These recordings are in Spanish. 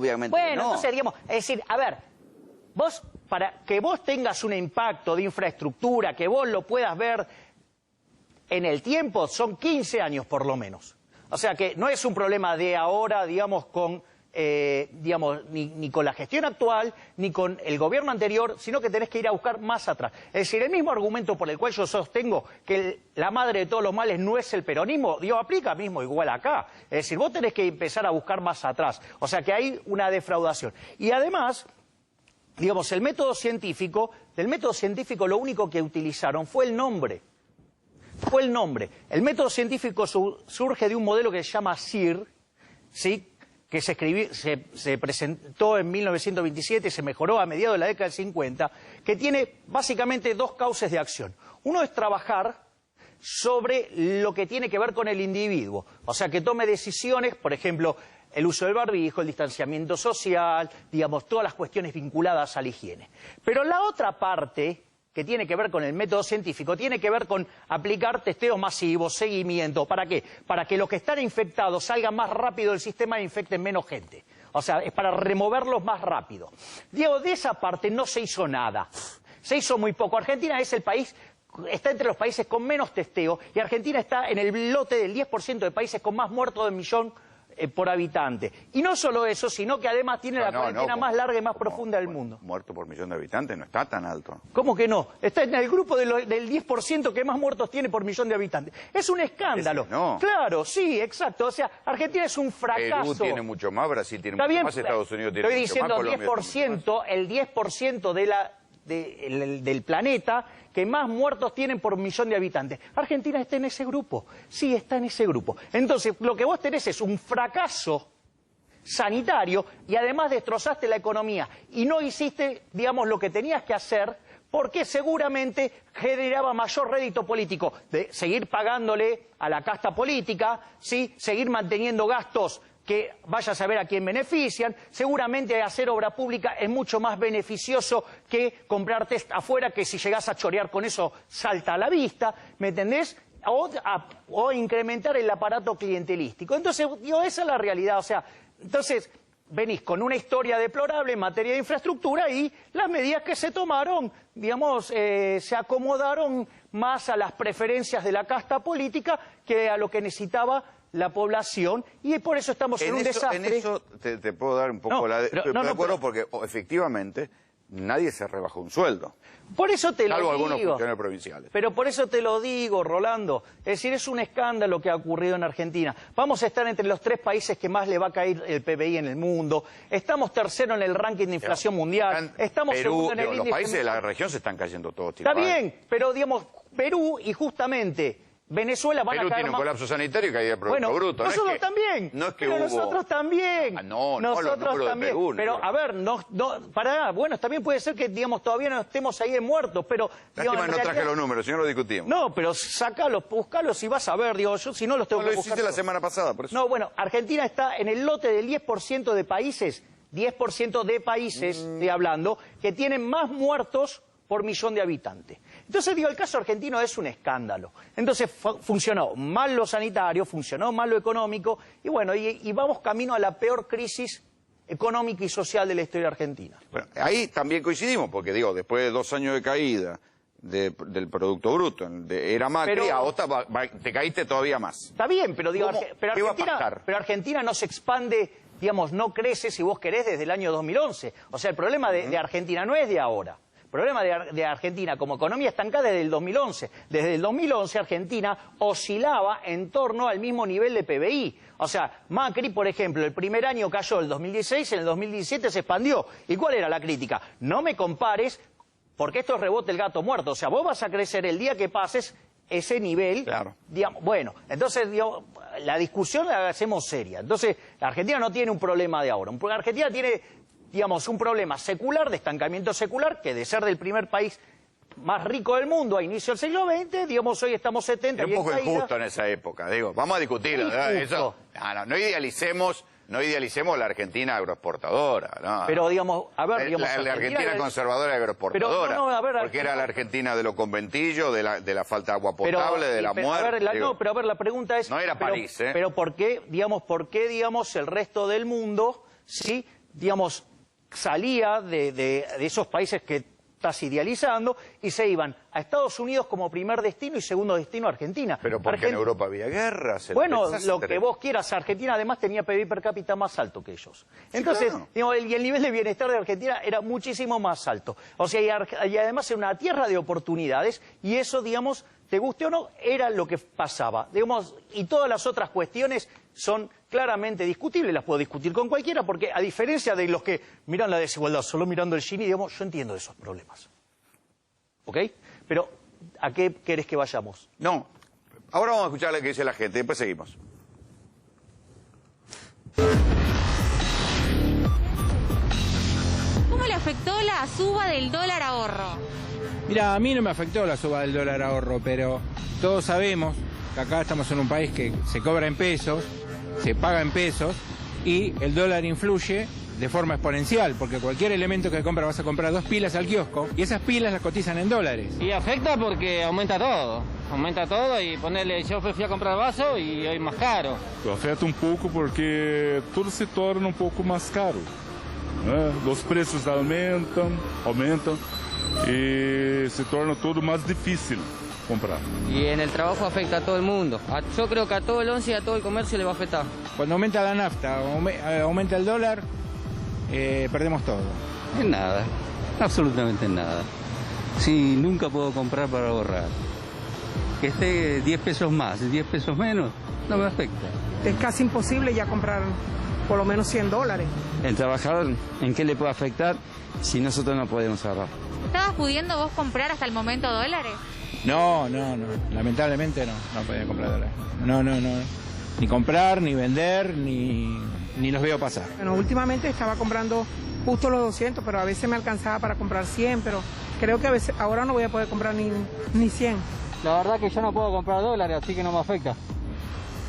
obviamente Bueno, no. entonces, digamos, es decir, a ver, vos, para que vos tengas un impacto de infraestructura, que vos lo puedas ver en el tiempo, son 15 años por lo menos. O sea que no es un problema de ahora, digamos, con... ni con la gestión actual, ni con el gobierno anterior, sino que tenés que ir a buscar más atrás. Es decir, el mismo argumento por el cual yo sostengo que la madre de todos los males no es el peronismo, aplica mismo igual acá. Es decir, vos tenés que empezar a buscar más atrás. O sea que hay una defraudación. Y además, digamos, del método científico lo único que utilizaron fue el nombre. El método científico surge de un modelo que se llama CIR, ¿sí?, que se presentó en 1927 y se mejoró a mediados de la década del 50, que tiene básicamente dos cauces de acción. Uno es trabajar sobre lo que tiene que ver con el individuo, o sea, que tome decisiones, por ejemplo, el uso del barbijo, el distanciamiento social, digamos, todas las cuestiones vinculadas a la higiene. Pero la otra parte, que tiene que ver con el método científico, tiene que ver con aplicar testeos masivos, seguimiento. ¿Para qué? Para que los que están infectados salgan más rápido del sistema e infecten menos gente. O sea, es para removerlos más rápido. Diego, de esa parte no se hizo nada. Se hizo muy poco. Argentina es el país, está entre los países con menos testeo, y Argentina está en el lote del 10% de países con más muertos de millón por habitante. Y no solo eso, sino que además tiene la cuarentena más larga y más profunda del mundo. Muerto por millón de habitantes no está tan alto. ¿Cómo que no? Está en el grupo del 10% que más muertos tiene por millón de habitantes. Es un escándalo. No. Claro, sí, exacto. O sea, Argentina es un fracaso. Perú tiene mucho más, Brasil tiene Está mucho bien, más, Estados Unidos tiene mucho más, Colombia tiene mucho más. El 10% del planeta que más muertos tienen por millón de habitantes. Argentina está en ese grupo. Sí, está en ese grupo. Entonces, lo que vos tenés es un fracaso sanitario y además destrozaste la economía y no hiciste, digamos, lo que tenías que hacer porque seguramente generaba mayor rédito político de seguir pagándole a la casta política, ¿sí?, seguir manteniendo gastos que vaya a saber a quién benefician. Seguramente hacer obra pública es mucho más beneficioso que comprar test afuera, que si llegás a chorear con eso salta a la vista, ¿me entendés? O incrementar el aparato clientelístico. Entonces, digo, esa es la realidad. O sea, entonces venís con una historia deplorable en materia de infraestructura y las medidas que se tomaron, digamos, se acomodaron más a las preferencias de la casta política que a lo que necesitaba la población, y por eso estamos en un desastre. En eso te puedo dar un poco de acuerdo, porque efectivamente nadie se rebajó un sueldo. Por eso te lo digo. Salvo algunos funcionarios provinciales. Pero por eso te lo digo, Rolando. Es decir, es un escándalo que ha ocurrido en Argentina. Vamos a estar entre los 3 países que más le va a caer el PBI en el mundo. Estamos tercero en el ranking de inflación mundial. Estamos segundo en el índice. Los países de la región se están cayendo todos. Está bien, pero digamos, Perú y justamente Venezuela van a caer Perú tiene un colapso sanitario y caída del Producto Bruto. Nosotros también. No es que pero hubo... nosotros también. Nosotros también. Perú, pero, a ver, bueno, también puede ser que, digamos, todavía no estemos ahí de muertos, pero... Lástima, no traje los números, si no lo discutimos. No, pero sacalos, buscalos y vas a ver, digo, yo si no los tengo que buscar. Lo hiciste la semana pasada, por eso. No, bueno, Argentina está en el lote del 10% de países, 10% de países, estoy hablando, que tienen más muertos por millón de habitantes. Entonces, digo, el caso argentino es un escándalo. Entonces, funcionó mal lo sanitario, funcionó mal lo económico, y bueno, y vamos camino a la peor crisis económica y social de la historia argentina. Bueno, ahí también coincidimos, porque digo, después de 2 años de caída del Producto Bruto, era Macri, ahora te caíste todavía más. Está bien, pero digo, pero Argentina no se expande, digamos, no crece, si vos querés, desde el año 2011. O sea, el problema de Argentina no es de ahora. El problema de Argentina como economía estancada desde el 2011. Desde el 2011 Argentina oscilaba en torno al mismo nivel de PBI. O sea, Macri, por ejemplo, el primer año cayó el 2016, en el 2017 se expandió. ¿Y cuál era la crítica? No me compares, porque esto es rebote el gato muerto. O sea, vos vas a crecer el día que pases ese nivel. Claro. Digamos, bueno, entonces digamos, la discusión la hacemos seria. Entonces, la Argentina no tiene un problema de ahora. Argentina tiene, digamos, un problema secular, de estancamiento secular, que de ser del primer país más rico del mundo a inicio del siglo XX, digamos, hoy estamos 70 y un poco injusto en esa época, digo, vamos a discutirlo, eso, no idealicemos la Argentina agroexportadora, ¿no? Pero digamos, a ver, digamos, la Argentina conservadora agroexportadora, porque era la Argentina de los conventillos, de la falta de agua potable, de la muerte. Pero a ver, la pregunta es... No era París, Pero ¿por qué, digamos, el resto del mundo, sí, digamos, salía de esos países que estás idealizando y se iban a Estados Unidos como primer destino y segundo destino a Argentina. Pero porque en Europa había guerras. Bueno, lo que vos quieras, Argentina además tenía PIB per cápita más alto que ellos. Entonces, sí, claro, digamos, y el nivel de bienestar de Argentina era muchísimo más alto. O sea, y además era una tierra de oportunidades y eso, digamos, te guste o no, era lo que pasaba. Digamos, y todas las otras cuestiones son claramente discutibles, las puedo discutir con cualquiera, porque a diferencia de los que miran la desigualdad solo mirando el Gini, digamos, yo entiendo esos problemas. ¿Ok? Pero, ¿a qué querés que vayamos? No, ahora vamos a escuchar lo que dice la gente, después seguimos. ¿Cómo le afectó la suba del dólar ahorro? Mira, a mí no me afectó la suba del dólar ahorro, pero todos sabemos que acá estamos en un país que se cobra en pesos, se paga en pesos y el dólar influye de forma exponencial, porque cualquier elemento que compras vas a comprar 2 pilas al kiosco y esas pilas las cotizan en dólares. Y afecta porque aumenta todo y ponerle, yo fui a comprar vaso y hoy más caro. Afeta um pouco porque tudo se torna um pouco mais caro, né? Os preços aumentam e se torna tudo mais difícil comprar. Y en el trabajo afecta a todo el mundo. Yo creo que a todo el once y a todo el comercio le va a afectar. Cuando aumenta la nafta, aumenta el dólar, perdemos todo. En nada, absolutamente en nada. Sí, nunca puedo comprar para ahorrar. Que esté 10 pesos más, 10 pesos menos, no me afecta. Es casi imposible ya comprar por lo menos $100. El trabajador, ¿en qué le puede afectar si nosotros no podemos ahorrar? ¿Estabas pudiendo vos comprar hasta el momento dólares? No, lamentablemente no podía comprar dólares. No. Ni comprar, ni vender, ni los veo pasar. Bueno, últimamente estaba comprando justo los 200, pero a veces me alcanzaba para comprar 100, pero creo que a veces ahora no voy a poder comprar ni 100. La verdad que yo no puedo comprar dólares, así que no me afecta.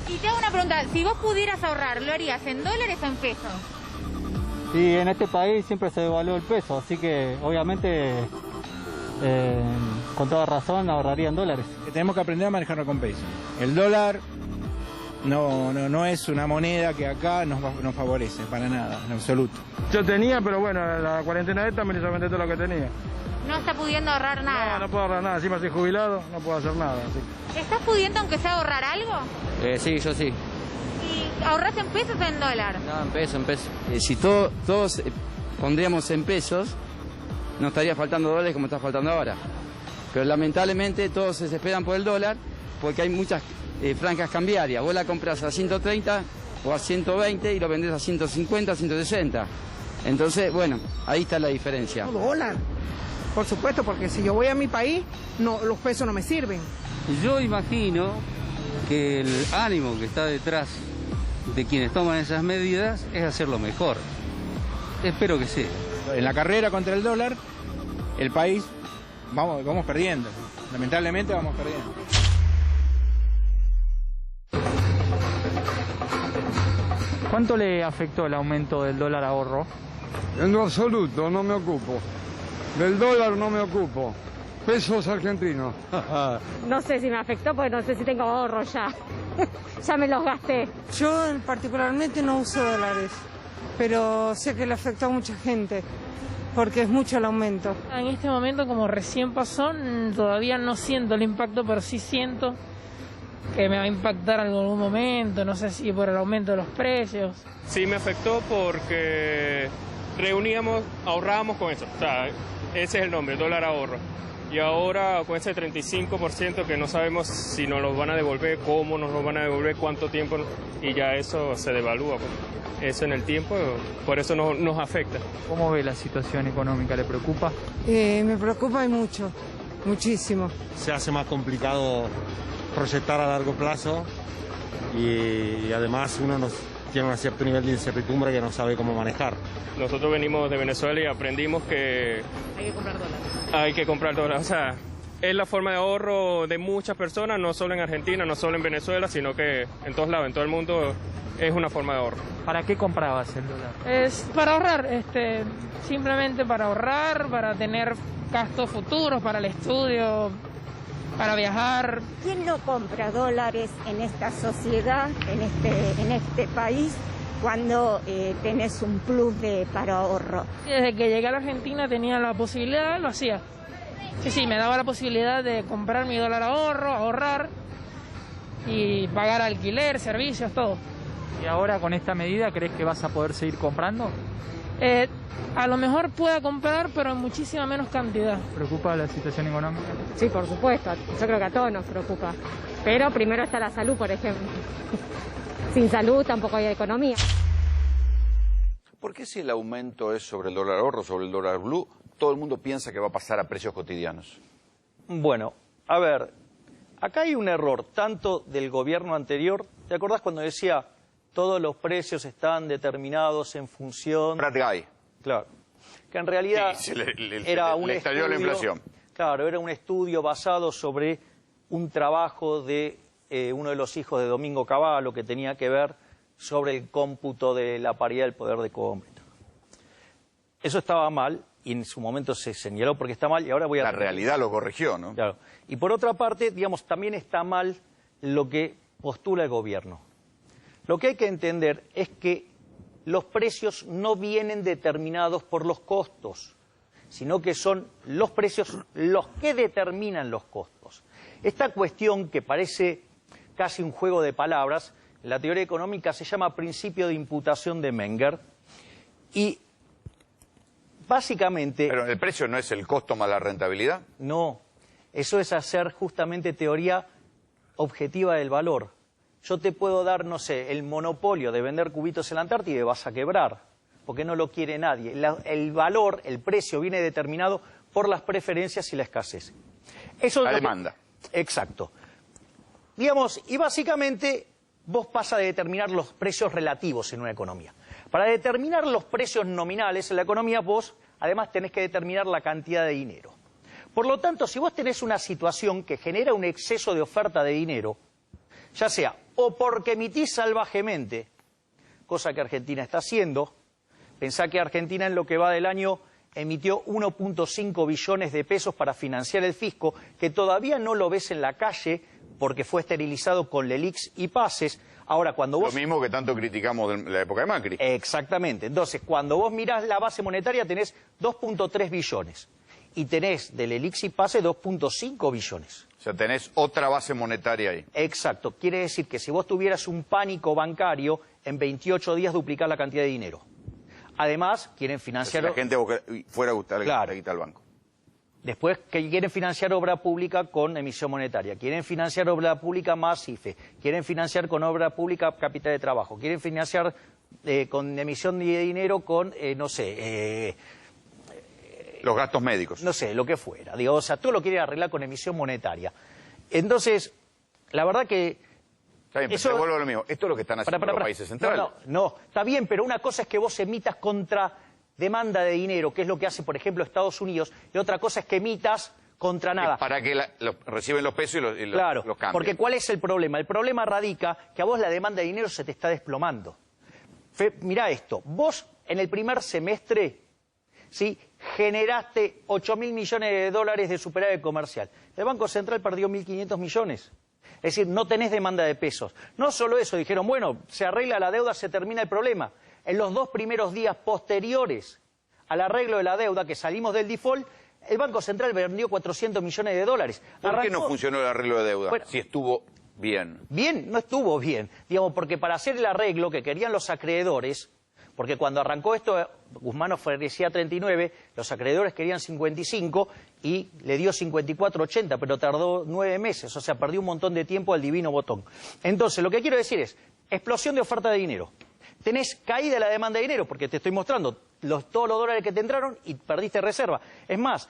Y te hago una pregunta, si vos pudieras ahorrar, ¿lo harías en dólares o en pesos? Y en este país siempre se devaluó el peso, así que obviamente con toda razón ahorraría en dólares. Tenemos que aprender a manejarlo con pesos. El dólar no es una moneda que acá nos favorece, para nada, en absoluto. Yo tenía, pero bueno, la cuarentena esta me hizo vender todo lo que tenía. No está pudiendo ahorrar nada. No puedo ahorrar nada, encima soy jubilado, no puedo hacer nada. Así. ¿Estás pudiendo aunque sea ahorrar algo? Sí, yo sí. ¿Y ahorras en pesos o en dólar? No, en pesos. Si todos pondríamos en pesos, no estaría faltando dólares como está faltando ahora. Pero lamentablemente todos se desesperan por el dólar porque hay muchas franjas cambiarias. Vos la compras a 130 o a 120 y lo vendés a 150, 160. Entonces, bueno, ahí está la diferencia. Dólar, por supuesto, porque si yo voy a mi país, los pesos no me sirven. Yo imagino que el ánimo que está detrás de quienes toman esas medidas es hacerlo mejor. Espero que sí. En la carrera contra el dólar, el país vamos perdiendo. Lamentablemente vamos perdiendo. ¿Cuánto le afectó el aumento del dólar ahorro? En lo absoluto no me ocupo. Del dólar no me ocupo. Pesos argentinos. No sé si me afectó porque no sé si tengo ahorro ya. Ya me los gasté. Yo particularmente no uso dólares, pero sé que le afectó a mucha gente, porque es mucho el aumento. En este momento, como recién pasó, todavía no siento el impacto, pero sí siento que me va a impactar en algún momento, no sé si por el aumento de los precios. Sí me afectó porque ahorrábamos con eso, o sea, ese es el nombre, dólar ahorro. Y ahora con ese 35% que no sabemos si nos lo van a devolver, cómo nos lo van a devolver, cuánto tiempo, y ya eso se devalúa. Pues. Eso en el tiempo, por eso nos afecta. ¿Cómo ve la situación económica? ¿Le preocupa? Me preocupa y mucho, muchísimo. Se hace más complicado proyectar a largo plazo y además uno tiene un cierto nivel de incertidumbre que no sabe cómo manejar. Nosotros venimos de Venezuela y aprendimos que Hay que comprar dólares. Hay que comprar dólares, o sea, es la forma de ahorro de muchas personas, no solo en Argentina, no solo en Venezuela, sino que en todos lados, en todo el mundo es una forma de ahorro. ¿Para qué comprabas el dólar? Es para ahorrar, simplemente para ahorrar, para tener gastos futuros, para el estudio, para viajar. ¿Quién no compra dólares en esta sociedad, en este país, cuando tenés un plus para ahorro. Desde que llegué a la Argentina tenía la posibilidad, lo hacía. Sí, me daba la posibilidad de comprar mi dólar ahorro, ahorrar y pagar alquiler, servicios, todo. ¿Y ahora con esta medida crees que vas a poder seguir comprando? A lo mejor pueda comprar, pero en muchísima menos cantidad. ¿Preocupa la situación económica? Sí, por supuesto. Yo creo que a todos nos preocupa. Pero primero está la salud, por ejemplo. Sin salud tampoco hay economía. ¿Por qué si el aumento es sobre el dólar ahorro, sobre el dólar blue, todo el mundo piensa que va a pasar a precios cotidianos? Bueno, a ver, acá hay un error, tanto del gobierno anterior, ¿te acordás cuando decía todos los precios están determinados en función... Brad Guy. Claro, que en realidad era un estalló la inflación. Claro, era un estudio basado sobre un trabajo de uno de los hijos de Domingo Cavallo que tenía que ver sobre el cómputo de la paridad del poder de compra. Eso estaba mal y en su momento se señaló porque está mal y ahora voy a... La realidad lo corrigió, ¿no? Claro. Y por otra parte, digamos, también está mal lo que postula el gobierno. Lo que hay que entender es que los precios no vienen determinados por los costos, sino que son los precios los que determinan los costos. Esta cuestión que parece casi un juego de palabras, en la teoría económica se llama principio de imputación de Menger y básicamente... ¿Pero el precio no es el costo más la rentabilidad? No, eso es hacer justamente teoría objetiva del valor. Yo te puedo dar, no sé, el monopolio de vender cubitos en la Antártida y vas a quebrar, porque no lo quiere nadie. El valor, el precio viene determinado por las preferencias y la escasez. Eso la demanda. Exacto. Digamos, y básicamente vos vas a determinar los precios relativos en una economía. Para determinar los precios nominales en la economía, vos además tenés que determinar la cantidad de dinero. Por lo tanto, si vos tenés una situación que genera un exceso de oferta de dinero, ya sea o porque emitís salvajemente, cosa que Argentina está haciendo, pensá que Argentina en lo que va del año emitió 1.5 billones de pesos para financiar el fisco, que todavía no lo ves en la calle porque fue esterilizado con LELIQs y pases. Ahora, cuando vos... Lo mismo que tanto criticamos de la época de Macri. Exactamente. Entonces, cuando vos mirás la base monetaria tenés 2.3 billones y tenés de LELIQs y pases 2.5 billones. O sea, tenés otra base monetaria ahí. Exacto. Quiere decir que si vos tuvieras un pánico bancario, en 28 días duplicar la cantidad de dinero. Además, quieren financiar... Si la gente fuera a gustar la guita al banco. Después, que quieren financiar obra pública con emisión monetaria. Quieren financiar obra pública más IFE. Quieren financiar con obra pública capital de trabajo. Quieren financiar con emisión de dinero con, no sé... los gastos médicos. No sé, lo que fuera. Digo, o sea, todo lo quieren arreglar con emisión monetaria. Entonces, la verdad que... Está bien, pero vuelvo a lo mismo. Esto es lo que están haciendo los países centrales. No, está bien, pero una cosa es que vos emitas contra demanda de dinero, que es lo que hace, por ejemplo, Estados Unidos, y otra cosa es que emitas contra nada. Para que reciben los pesos y los cambian. Porque ¿cuál es el problema? El problema radica que a vos la demanda de dinero se te está desplomando. Mirá esto, vos en el primer semestre, ¿sí?, generaste 8.000 millones de dólares de superávit comercial. El Banco Central perdió 1.500 millones. Es decir, no tenés demanda de pesos. No solo eso, dijeron, bueno, se arregla la deuda, se termina el problema. En los 2 primeros días posteriores al arreglo de la deuda, que salimos del default, el Banco Central vendió 400 millones de dólares. ¿Por qué no funcionó el arreglo de deuda? Bueno, si estuvo bien. Bien, no estuvo bien. Digamos, porque para hacer el arreglo que querían los acreedores, porque cuando arrancó esto, Guzmán ofrecía 39, los acreedores querían 55 y le dio 54-80, pero tardó 9 meses, o sea, perdió un montón de tiempo al divino botón. Entonces, lo que quiero decir es, explosión de oferta de dinero. Tenés caída de la demanda de dinero, porque te estoy mostrando todos los dólares que te entraron y perdiste reserva. Es más,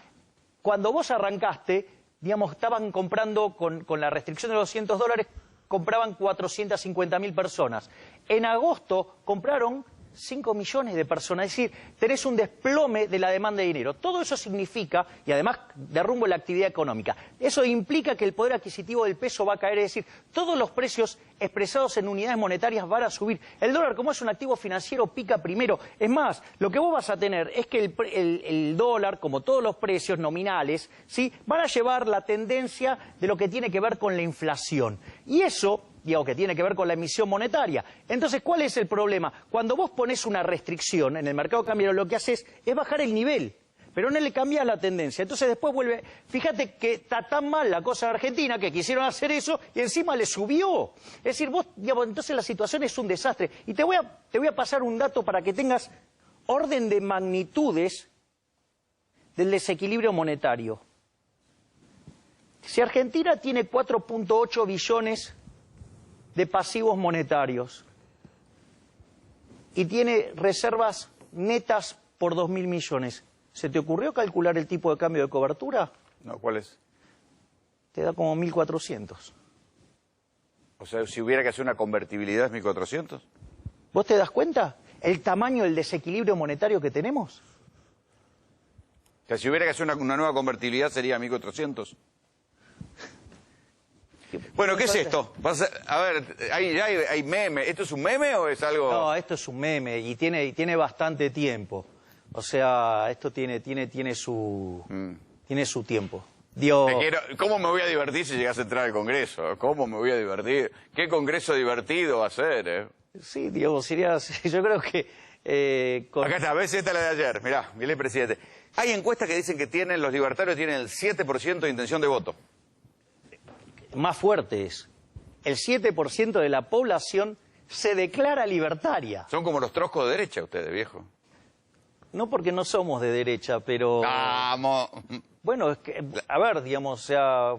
cuando vos arrancaste, digamos, estaban comprando con la restricción de los $200, compraban 450.000 personas. En agosto compraron 5 millones de personas, es decir, tenés un desplome de la demanda de dinero. Todo eso significa, y además derrumbo la actividad económica, eso implica que el poder adquisitivo del peso va a caer, es decir, todos los precios expresados en unidades monetarias van a subir. El dólar, como es un activo financiero, pica primero. Es más, lo que vos vas a tener es que el dólar, como todos los precios nominales, ¿sí?, van a llevar la tendencia de lo que tiene que ver con la inflación. Y eso digamos, que tiene que ver con la emisión monetaria. Entonces, ¿cuál es el problema? Cuando vos pones una restricción en el mercado cambiario, lo que haces es bajar el nivel, pero no le cambias la tendencia. Entonces después vuelve, fíjate que está tan mal la cosa de Argentina que quisieron hacer eso y encima le subió. Es decir, vos, digamos, entonces la situación es un desastre. Y te voy a pasar un dato para que tengas orden de magnitudes del desequilibrio monetario. Si Argentina tiene 4.8 billones de pasivos monetarios y tiene reservas netas por 2.000 millones, ¿se te ocurrió calcular el tipo de cambio de cobertura? No, ¿cuál es? Te da como 1.400. O sea, si hubiera que hacer una convertibilidad es 1.400. ¿Vos te das cuenta el tamaño del desequilibrio monetario que tenemos? O sea, si hubiera que hacer una nueva convertibilidad sería 1.400. Bueno, ¿qué es esto? A ver, hay meme. ¿Esto es un meme o es algo...? No, esto es un meme y tiene bastante tiempo. O sea, esto tiene su tiempo. ¿Cómo me voy a divertir si llegas a entrar al Congreso? ¿Cómo me voy a divertir? ¿Qué Congreso divertido va a ser? Sí, Diego, yo creo que... Acá está, ves, esta es la de ayer. Mirá, el presidente. Hay encuestas que dicen que los libertarios tienen el 7% de intención de voto. Más fuerte es, el 7% de la población se declara libertaria. Son como los troscos de derecha ustedes, viejo. No porque no somos de derecha, pero... ¡Vamos! Bueno, es que, a ver, digamos, o sea,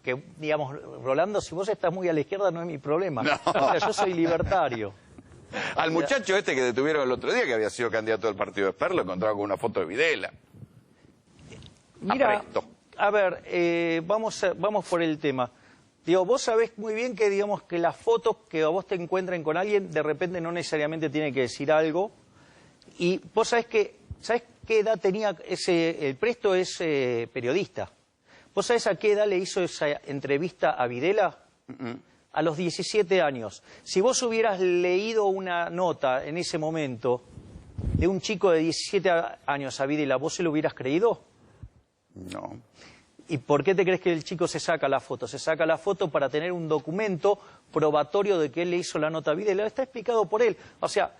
que, digamos, Rolando, si vos estás muy a la izquierda no es mi problema. No. O sea, yo soy libertario. Al muchacho este que detuvieron el otro día, que había sido candidato del partido de Esper, lo encontraba con una foto de Videla. Mira, a ver, vamos por el tema. Digo, vos sabés muy bien que, digamos, que las fotos que a vos te encuentren con alguien, de repente no necesariamente tiene que decir algo. Y vos sabés qué edad tenía el Presto es periodista. ¿Vos sabés a qué edad le hizo esa entrevista a Videla? A los 17 años. Si vos hubieras leído una nota en ese momento de un chico de 17 años a Videla, ¿vos se lo hubieras creído? No. ¿Y por qué te crees que el chico se saca la foto? Se saca la foto para tener un documento probatorio de que él le hizo la nota a Videla. Está explicado por él. O sea,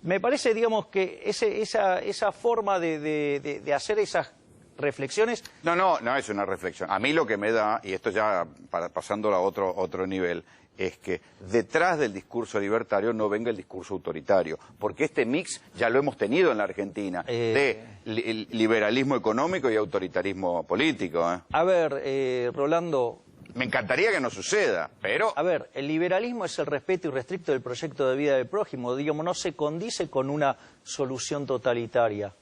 me parece, digamos, que esa forma de hacer esas reflexiones... No es una reflexión. A mí lo que me da, y esto ya pasándolo a otro nivel, es que detrás del discurso libertario no venga el discurso autoritario. Porque este mix ya lo hemos tenido en la Argentina, de liberalismo económico y autoritarismo político. A ver, Rolando... Me encantaría que no suceda, pero... A ver, el liberalismo es el respeto irrestricto del proyecto de vida del prójimo. Digamos, no se condice con una solución totalitaria.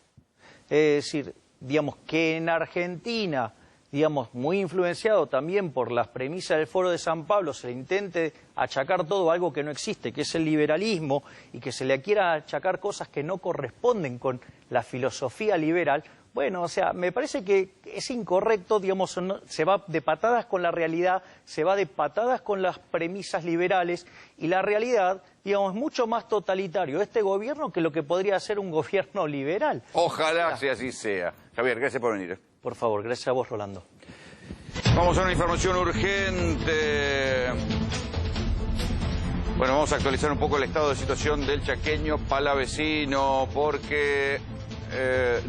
Es decir, digamos, que en Argentina, digamos, muy influenciado también por las premisas del Foro de San Pablo, se le intente achacar todo algo que no existe, que es el liberalismo, y que se le quiera achacar cosas que no corresponden con la filosofía liberal. Bueno, o sea, me parece que es incorrecto, digamos, se va de patadas con la realidad, se va de patadas con las premisas liberales, y la realidad, digamos, es mucho más totalitario este gobierno que lo que podría ser un gobierno liberal. Ojalá que así sea. Javier, gracias por venir. Por favor, gracias a vos, Rolando. Vamos a una información urgente. Bueno, vamos a actualizar un poco el estado de situación del chaqueño palavecino, porque...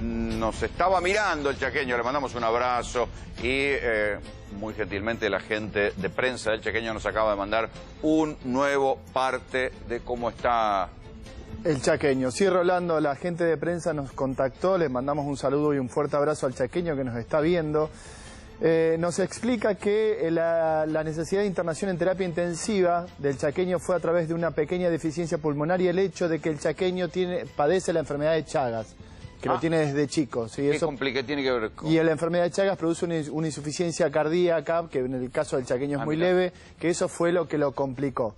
nos estaba mirando el chaqueño, le mandamos un abrazo y muy gentilmente la gente de prensa del chaqueño nos acaba de mandar un nuevo parte de cómo está el chaqueño. Sí, Rolando, la gente de prensa nos contactó, les mandamos un saludo y un fuerte abrazo al chaqueño que nos está viendo. Nos explica que la necesidad de internación en terapia intensiva del chaqueño fue a través de una pequeña deficiencia pulmonar y el hecho de que el chaqueño padece la enfermedad de Chagas, que lo tiene desde chico. ¿Sí? ¿Qué tiene que ver con...? Y la enfermedad de Chagas produce una insuficiencia cardíaca, que en el caso del chaqueño es muy leve, que eso fue lo que lo complicó.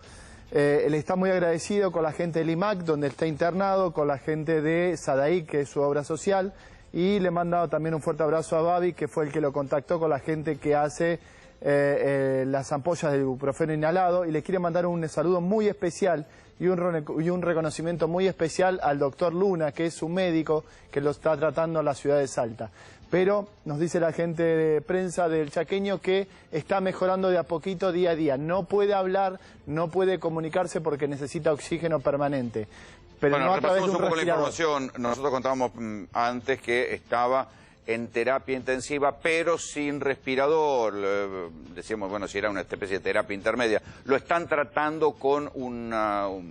Él está muy agradecido con la gente del IMAC, donde está internado, con la gente de Sadaí, que es su obra social, y le he mandado también un fuerte abrazo a Babi, que fue el que lo contactó con la gente que hace las ampollas de ibuprofeno inhalado y le quiere mandar un saludo muy especial y un reconocimiento muy especial al doctor Luna, que es un médico que lo está tratando en la ciudad de Salta. Pero nos dice la gente de prensa del Chaqueño que está mejorando de a poquito, día a día. No puede hablar, no puede comunicarse porque necesita oxígeno permanente. Pero bueno, no a través de repasamos un poco la respirador. información. Nosotros contábamos antes que estaba en terapia intensiva, pero sin respirador. Decíamos, bueno, si era una especie de terapia intermedia. Lo están tratando con ¿cómo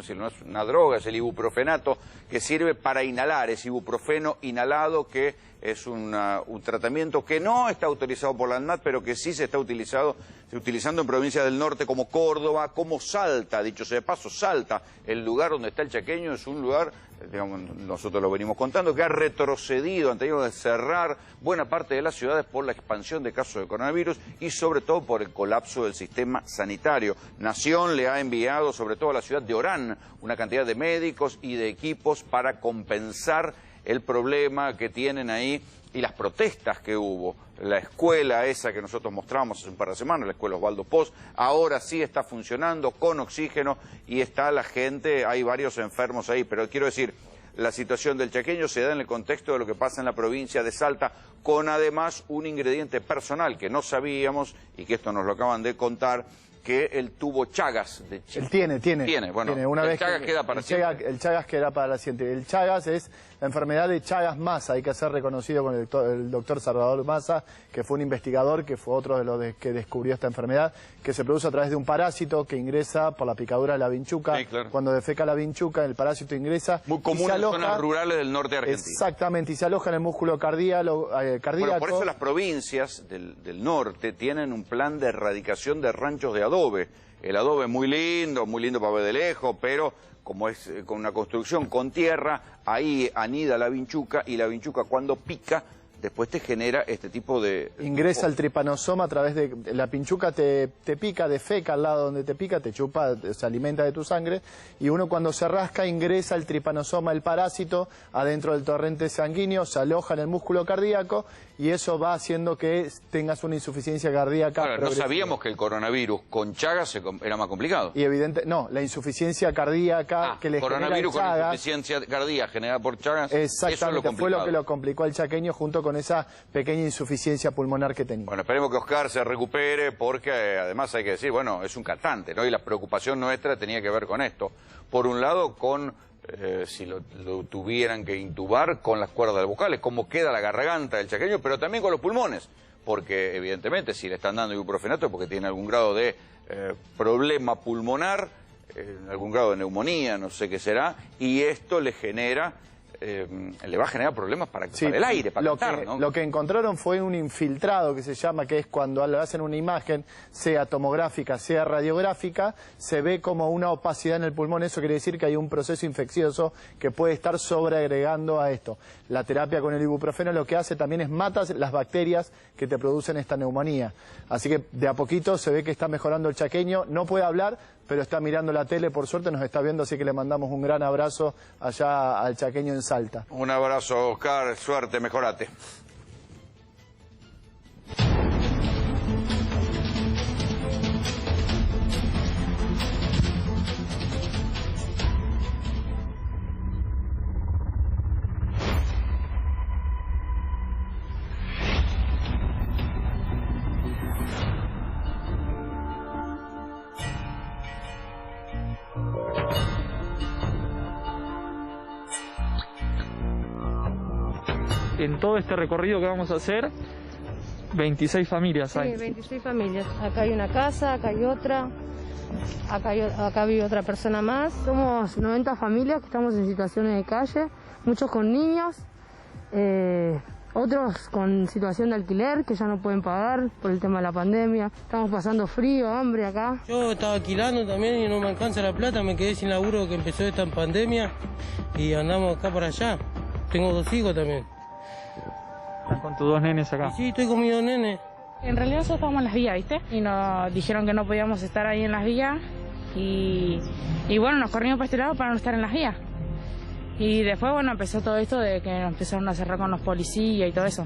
decirlo? No es una droga, es el ibuprofenato, que sirve para inhalar. Es ibuprofeno inhalado, que es un tratamiento que no está autorizado por la ANMAT, pero que sí se está utilizando en provincias del norte como Córdoba, como Salta. Dicho sea de paso, Salta, el lugar donde está el Chaqueño, es un lugar, digamos, nosotros lo venimos contando, que ha retrocedido, han tenido que cerrar buena parte de las ciudades por la expansión de casos de coronavirus y sobre todo por el colapso del sistema sanitario. Nación le ha enviado, sobre todo a la ciudad de Orán, una cantidad de médicos y de equipos para compensar el problema que tienen ahí y las protestas que hubo. La escuela esa que nosotros mostramos hace un par de semanas, la escuela Osvaldo Poz, ahora sí está funcionando con oxígeno y está la gente, hay varios enfermos ahí, pero quiero decir, la situación del Chaqueño se da en el contexto de lo que pasa en la provincia de Salta, con además un ingrediente personal que no sabíamos y que esto nos lo acaban de contar, que él tuvo Chagas. Él tiene. Bueno, Una el vez Chagas queda para siempre. El Chagas queda para siempre. El Chagas es la enfermedad de Chagas-Massa, hay que ser reconocido con el doctor Salvador Massa, que fue un investigador, que fue otro de los que descubrió esta enfermedad, que se produce a través de un parásito que ingresa por la picadura de la vinchuca. Sí, claro. Cuando defeca la vinchuca, el parásito ingresa. Muy común en zonas rurales del norte de Argentina. Exactamente, y se aloja en el músculo cardíaco. Bueno, por eso las provincias del norte tienen un plan de erradicación de ranchos de adobe. El adobe es muy lindo para ver de lejos, pero como es con una construcción con tierra, ahí anida la vinchuca y la vinchuca cuando pica, después te genera este tipo de... Ingresa el tripanosoma a través de... La pinchuca te pica, defeca al lado donde te pica, te chupa, se alimenta de tu sangre, y uno cuando se rasca ingresa el tripanosoma, el parásito, adentro del torrente sanguíneo, se aloja en el músculo cardíaco, y eso va haciendo que tengas una insuficiencia cardíaca progresiva. No sabíamos que el coronavirus con Chagas era más complicado. Y no, la insuficiencia cardíaca que le genera coronavirus el Chagas, con insuficiencia cardíaca generada por Chagas, exactamente, eso fue lo que lo complicó al Chaqueño junto con esa pequeña insuficiencia pulmonar que tenía. Bueno, esperemos que Oscar se recupere porque además hay que decir, bueno, es un cantante, ¿no? Y la preocupación nuestra tenía que ver con esto. Por un lado, con si lo tuvieran que intubar con las cuerdas vocales, cómo queda la garganta del chaqueño, pero también con los pulmones, porque evidentemente si le están dando ibuprofenato es porque tiene algún grado de problema pulmonar, algún grado de neumonía, no sé qué será, y esto le genera... le va a generar problemas para el aire, para cantar, ¿no? Lo que encontraron fue un infiltrado que se llama, que es cuando le hacen una imagen, sea tomográfica, sea radiográfica, se ve como una opacidad en el pulmón. Eso quiere decir que hay un proceso infeccioso que puede estar sobreagregando a esto. La terapia con el ibuprofeno lo que hace también es matar las bacterias que te producen esta neumonía. Así que de a poquito se ve que está mejorando el chaqueño. No puede hablar, pero está mirando la tele, por suerte nos está viendo, así que le mandamos un gran abrazo allá al chaqueño en Salta. Un abrazo, Oscar, suerte, mejorate. En todo este recorrido que vamos a hacer, 26 familias hay. Sí, 26 familias. Acá hay una casa, acá hay otra, acá vive otra persona más. Somos 90 familias que estamos en situaciones de calle, muchos con niños, otros con situación de alquiler que ya no pueden pagar por el tema de la pandemia. Estamos pasando frío, hambre acá. Yo estaba alquilando también y no me alcanza la plata, me quedé sin laburo que empezó esta pandemia y andamos acá para allá. Tengo 2 hijos también. ¿Estás con tus 2 nenes acá? Sí, estoy con mis 2 nenes. En realidad nosotros estábamos en las vías, ¿viste? Y nos dijeron que no podíamos estar ahí en las vías y bueno, nos corrimos para este lado para no estar en las vías. Y después, bueno, empezó todo esto de que nos empezaron a cerrar con los policías y todo eso.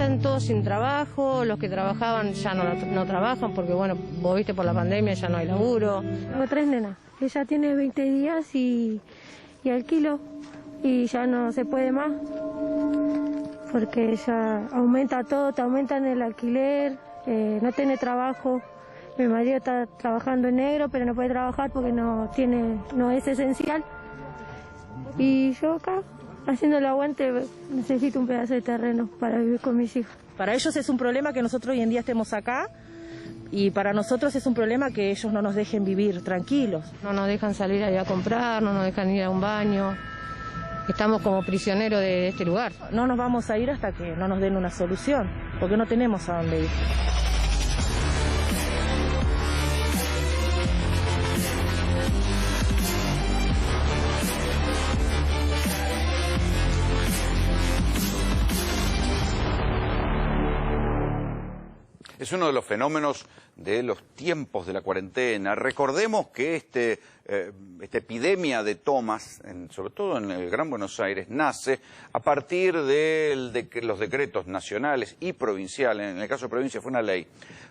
están todos sin trabajo, los que trabajaban ya no trabajan porque, bueno, vos viste por la pandemia ya no hay laburo. Tengo 3 nenas, ella tiene 20 días y alquilo y ya no se puede más porque ya aumenta todo, te aumentan el alquiler, no tiene trabajo. Mi marido está trabajando en negro pero no puede trabajar porque no es esencial. Y yo acá, haciendo el aguante, necesito un pedazo de terreno para vivir con mis hijos. Para ellos es un problema que nosotros hoy en día estemos acá y para nosotros es un problema que ellos no nos dejen vivir tranquilos. No nos dejan salir ahí a comprar, no nos dejan ir a un baño. Estamos como prisioneros de este lugar. No nos vamos a ir hasta que no nos den una solución, porque no tenemos a dónde ir. Es uno de los fenómenos de los tiempos de la cuarentena. Recordemos que esta epidemia de tomas, sobre todo en el Gran Buenos Aires, nace a partir de los decretos nacionales y provinciales. En el caso de provincia fue una ley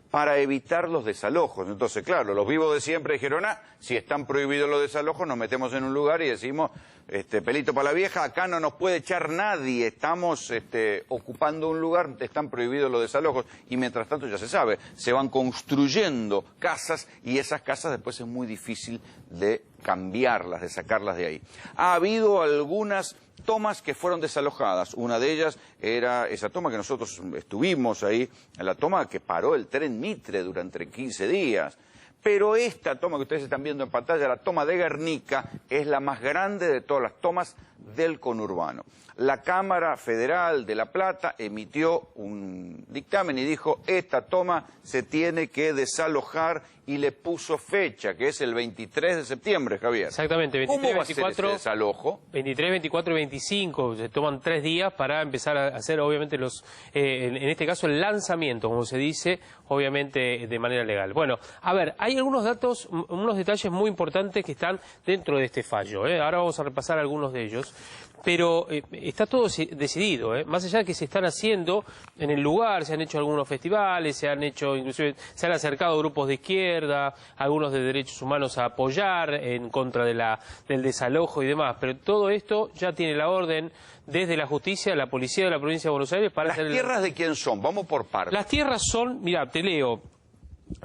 para evitar los desalojos. Entonces, claro, los vivos de siempre dijeron, si están prohibidos los desalojos, nos metemos en un lugar y decimos, pelito para la vieja, acá no nos puede echar nadie, estamos ocupando un lugar, están prohibidos los desalojos. Y mientras tanto, ya se sabe, se van construyendo casas y esas casas después es muy difícil de cambiarlas, de sacarlas de ahí. Ha habido algunas tomas que fueron desalojadas. Una de ellas era esa toma que nosotros estuvimos ahí, la toma que paró el tren Mitre durante 15 días. Pero esta toma que ustedes están viendo en pantalla, la toma de Guernica, es la más grande de todas las tomas del conurbano. La Cámara Federal de La Plata emitió un dictamen y dijo, esta toma se tiene que desalojar y le puso fecha, que es el 23 de septiembre, Javier. Exactamente, 23, ¿Cómo va 24, a ser ese desalojo? 23, 24 y 25, se toman 3 días para empezar a hacer, obviamente, en este caso, el lanzamiento, como se dice, obviamente, de manera legal. Bueno, a ver, hay algunos datos, unos detalles muy importantes que están dentro de este fallo, Ahora vamos a repasar algunos de ellos. Pero está todo decidido, más allá de que se están haciendo en el lugar, se han hecho algunos festivales, se han hecho, inclusive se han acercado grupos de izquierda, algunos de derechos humanos a apoyar en contra del desalojo y demás, pero todo esto ya tiene la orden desde la justicia, la policía de la provincia de Buenos Aires para hacer ¿Las tierras de quién son? Vamos por partes. Las tierras son, mira, te leo.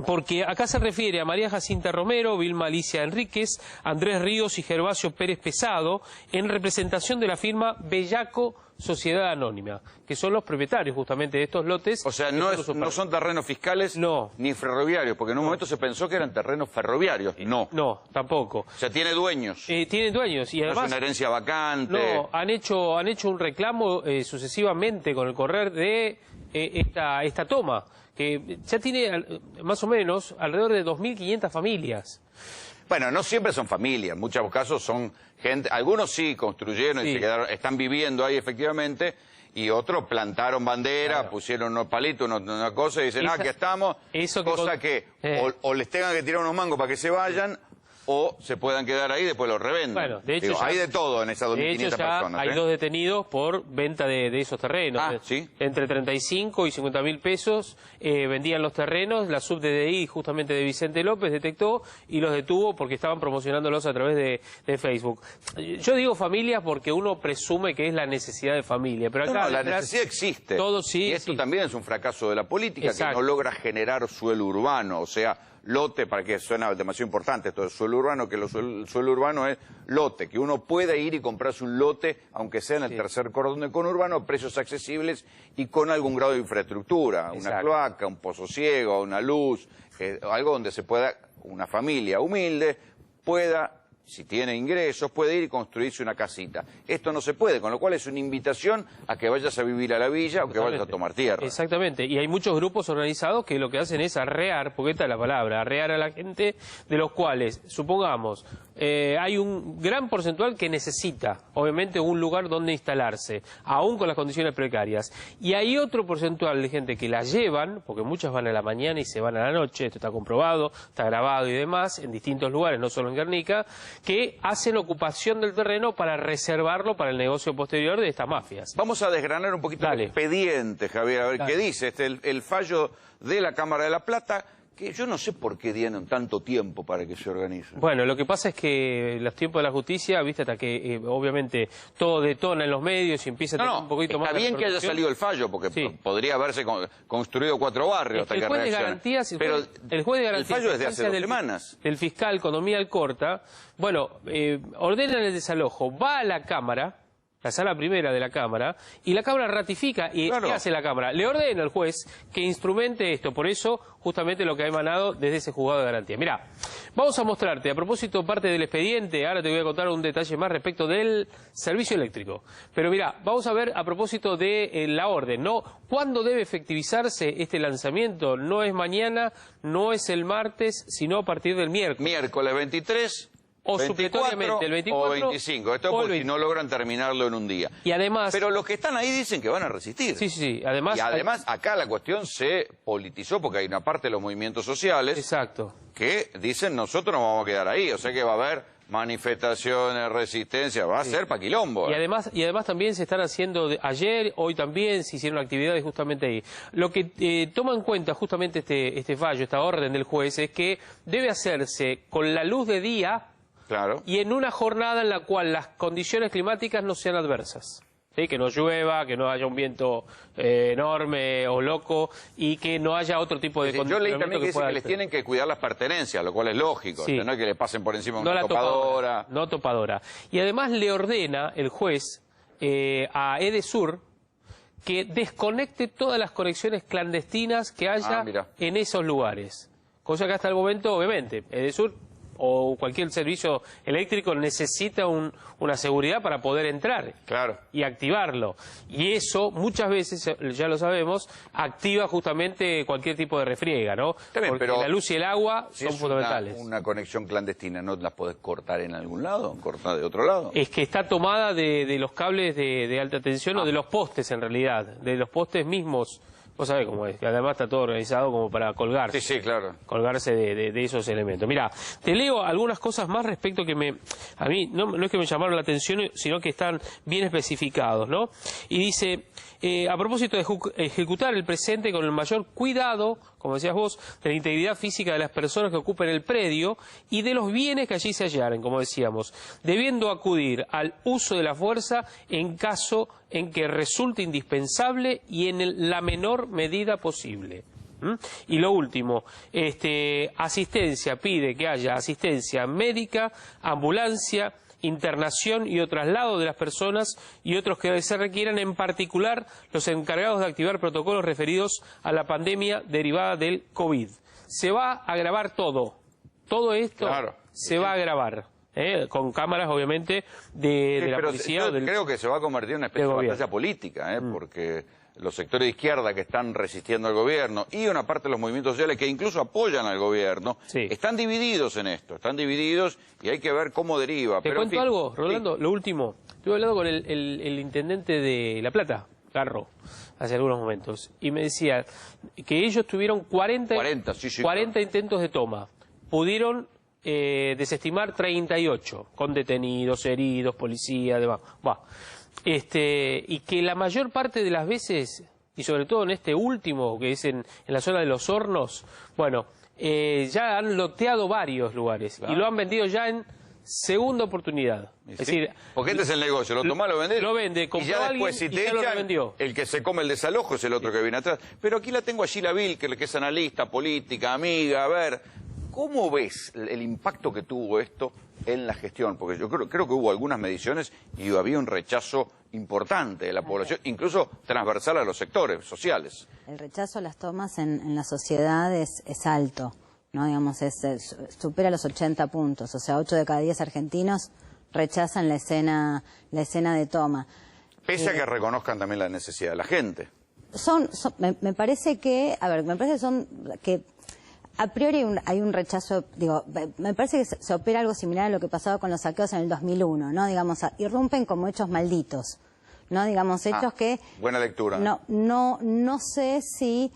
Porque acá se refiere a María Jacinta Romero, Vilma Alicia Enríquez, Andrés Ríos y Gervasio Pérez Pesado, en representación de la firma Bellaco Sociedad Anónima, que son los propietarios justamente de estos lotes. O sea, no son terrenos fiscales ni ferroviarios, porque en un momento se pensó que eran terrenos ferroviarios. No. No, tampoco. O sea, tiene dueños. Tienen dueños y además... No es una herencia vacante. No, han hecho un reclamo sucesivamente con el correr de esta toma, que ya tiene más o menos alrededor de 2.500 familias. Bueno, no siempre son familias, en muchos casos son gente, algunos sí construyeron y se quedaron, están viviendo ahí efectivamente, y otros plantaron bandera, pusieron unos palitos, una cosa, y dicen, aquí estamos, cosa que o les tengan que tirar unos mangos para que se vayan, o se puedan quedar ahí y después los revenden. Bueno, de hecho hay de todo en esas 2.500 personas. Hay 2 detenidos por venta de esos terrenos. ¿Sí? Entre 35 y 50.000 pesos vendían los terrenos. La sub-DDI justamente de Vicente López detectó y los detuvo porque estaban promocionándolos a través de Facebook. Yo digo familias porque uno presume que es la necesidad de familia, pero acá la necesidad existe. Y esto también es un fracaso de la política. Exacto. Que no logra generar suelo urbano, o sea, lote, para que suena demasiado importante esto del suelo urbano, que el suelo urbano es lote, que uno puede ir y comprarse un lote, aunque sea en el tercer cordón del conurbano, a precios accesibles y con algún grado de infraestructura, una cloaca, un pozo ciego, una luz, algo donde se pueda, una familia humilde pueda, si tiene ingresos, puede ir y construirse una casita. Esto no se puede, con lo cual es una invitación a que vayas a vivir a la villa o que vayas a tomar tierra. Exactamente, y hay muchos grupos organizados que lo que hacen es arrear, porque esta es la palabra, arrear a la gente, de los cuales, supongamos, hay un gran porcentual que necesita, obviamente, un lugar donde instalarse, aún con las condiciones precarias. Y hay otro porcentual de gente que la llevan, porque muchas van a la mañana y se van a la noche, esto está comprobado, está grabado y demás, en distintos lugares, no solo en Guernica, que hacen ocupación del terreno para reservarlo para el negocio posterior de estas mafias. Vamos a desgranar un poquito el expediente, Javier, a ver qué dice. El fallo de la Cámara de La Plata, que yo no sé por qué dieron tanto tiempo para que se organice. Bueno, lo que pasa es que los tiempos de la justicia, viste, hasta que obviamente todo detona en los medios y empieza a tener un poquito más de está bien que haya repercusión. salido el fallo, porque podría haberse construido 4 barrios hasta que reaccione. Pero el juez de garantías, el fallo es de hace 2 semanas. El fiscal, cuando mira el corta, bueno, ordenan el desalojo, va a la Cámara, la sala primera de la Cámara, y la Cámara ratifica. ¿Y qué hace la Cámara? Le ordena al juez que instrumente esto. Por eso, justamente lo que ha emanado desde ese juzgado de garantía. Mirá, vamos a mostrarte, a propósito, parte del expediente. Ahora te voy a contar un detalle más respecto del servicio eléctrico. Pero mirá, vamos a ver a propósito de la orden, ¿no? ¿Cuándo debe efectivizarse este lanzamiento? No es mañana, no es el martes, sino a partir del miércoles. Miércoles 23... O supletoriamente el 24 o 25, esto por si no logran terminarlo en un día. Y además... Pero los que están ahí dicen que van a resistir. Sí, además... Y además acá la cuestión se politizó porque hay una parte de los movimientos sociales que dicen nosotros nos vamos a quedar ahí, o sea que va a haber manifestaciones, resistencia, va a ser pa' quilombo. Y además también se están haciendo, ayer, hoy también se hicieron actividades justamente ahí. Lo que toma en cuenta justamente este fallo, esta orden del juez, es que debe hacerse con la luz de día. Claro. Y en una jornada en la cual las condiciones climáticas no sean adversas. ¿Sí? Que no llueva, que no haya un viento enorme o loco y que no haya otro tipo de condicionamiento. Yo leí también que dice que les tienen que cuidar las pertenencias, lo cual es lógico. No es que le pasen por encima una topadora. No topadora. Y además le ordena el juez a Edesur que desconecte todas las conexiones clandestinas que haya en esos lugares. Cosa que hasta el momento, obviamente, Edesur o cualquier servicio eléctrico necesita una seguridad para poder entrar y activarlo. Y eso muchas veces, ya lo sabemos, activa justamente cualquier tipo de refriega, ¿no? Porque pero la luz y el agua si son es fundamentales. Una conexión clandestina, ¿no las podés cortar en algún lado? ¿Cortar de otro lado? Es que está tomada de los cables de alta tensión o de los postes en realidad, de los postes mismos. Vos sabés cómo es, que además está todo organizado como para colgarse. Sí, claro. Colgarse de esos elementos. Mirá, te leo algunas cosas más respecto que a mí no es que me llamaron la atención, sino que están bien especificados, ¿no? Y dice, a propósito de ejecutar el presente con el mayor cuidado, como decías vos, de la integridad física de las personas que ocupen el predio y de los bienes que allí se hallaren, como decíamos, debiendo acudir al uso de la fuerza en caso en que resulte indispensable y en la menor medida posible. Y lo último, asistencia, pide que haya asistencia médica, ambulancia, internación y o traslado de las personas y otros que se requieran, en particular los encargados de activar protocolos referidos a la pandemia derivada del COVID. Se va a grabar todo esto se va a grabar. Con cámaras, obviamente, de la policía. Creo que se va a convertir en una especie de batalla política, porque los sectores de izquierda que están resistiendo al gobierno y una parte de los movimientos sociales que incluso apoyan al gobierno, están divididos en esto, están divididos y hay que ver cómo deriva. Te cuento algo, Rolando, lo último. Estuve hablando con el intendente de La Plata, Garro, hace algunos momentos, y me decía que ellos tuvieron 40 intentos de toma. Pudieron desestimar 38, con detenidos, heridos, policía, demás. Y que la mayor parte de las veces, y sobre todo en este último, que es en la zona de Los Hornos, bueno, ya han loteado varios lugares y lo han vendido ya en segunda oportunidad. Es decir, porque este es el negocio, lo tomás, lo vendés. Lo vende, y ya después, si te echan, el que se come el desalojo es el otro que viene atrás. Pero aquí la tengo a Sheila Vilker, que es analista, política, amiga, a ver, ¿cómo ves el impacto que tuvo esto en la gestión? Porque yo creo que hubo algunas mediciones y había un rechazo importante de la población, incluso transversal a los sectores sociales. El rechazo a las tomas en la sociedad es alto, ¿no? Digamos, supera los 80 puntos, o sea, 8 de cada 10 argentinos rechazan la escena de toma. Pese a que reconozcan también la necesidad de la gente. Me parece que a priori hay un rechazo, me parece que se opera algo similar a lo que pasaba con los saqueos en el 2001, ¿no? Digamos, irrumpen como hechos malditos, ¿no? Digamos, hechos que... Buena lectura. No sé si...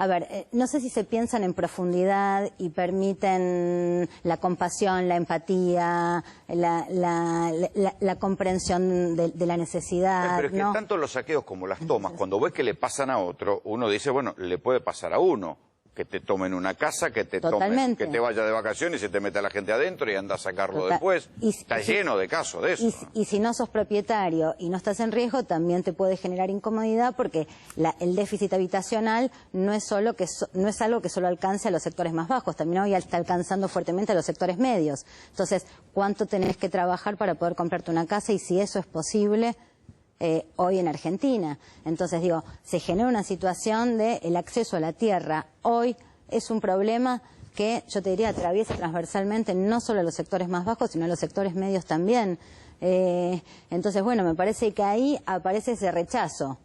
a ver, no sé si se piensan en profundidad y permiten la compasión, la empatía, la comprensión de la necesidad. Pero es que ¿no? tanto los saqueos como las tomas, cuando ves que le pasan a otro, uno dice, bueno, le puede pasar a uno. Que te tomen una casa, que te tomes, que te vaya de vacaciones y se te mete la gente adentro y anda a sacarlo después. Está lleno de casos de eso. Y si no sos propietario y no estás en riesgo, también te puede generar incomodidad porque el déficit habitacional no es algo que solo alcance a los sectores más bajos, también hoy está alcanzando fuertemente a los sectores medios. Entonces, ¿cuánto tenés que trabajar para poder comprarte una casa y si eso es posible hoy en Argentina? Entonces digo, se genera una situación de el acceso a la tierra. Hoy es un problema que yo te diría atraviesa transversalmente no solo a los sectores más bajos, sino a los sectores medios también. Entonces, bueno, me parece que ahí aparece ese rechazo.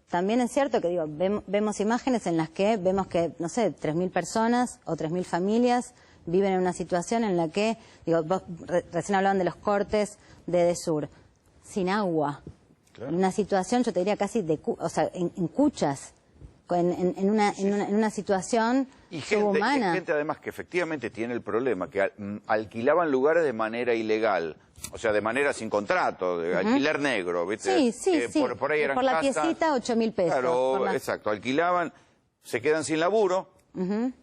También es cierto que digo, vemos imágenes en las que vemos que, no sé, 3.000 personas o 3.000 familias viven en una situación en la que, digo, vos recién hablaban de los cortes de Edesur, sin agua, claro. En una situación, yo te diría casi en cuchas, en una situación subhumana. Y gente además que efectivamente tiene el problema, que alquilaban lugares de manera ilegal, o sea, de manera sin contrato, de alquiler negro, ¿viste? Sí. Por ahí eran por la casas, piecita, 8.000 pesos. Claro, exacto, alquilaban, se quedan sin laburo.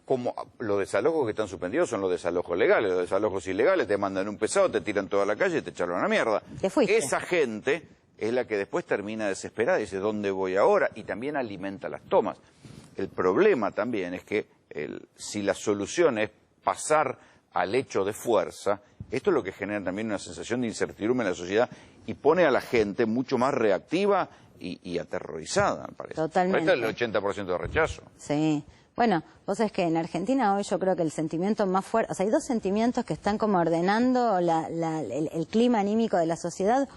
Como los desalojos que están suspendidos son los desalojos legales, los desalojos ilegales te mandan un pesado, te tiran toda la calle y te echaron a la mierda. Esa gente es la que después termina desesperada y dice, ¿dónde voy ahora? Y también alimenta las tomas. El problema también es que si la solución es pasar al hecho de fuerza, esto es lo que genera también una sensación de incertidumbre en la sociedad y pone a la gente mucho más reactiva y aterrorizada, me parece. Totalmente. Ahorita el 80% de rechazo. Sí. Bueno, vos sabés que en Argentina hoy yo creo que el sentimiento más fuerte, o sea, hay dos sentimientos que están como ordenando el clima anímico de la sociedad.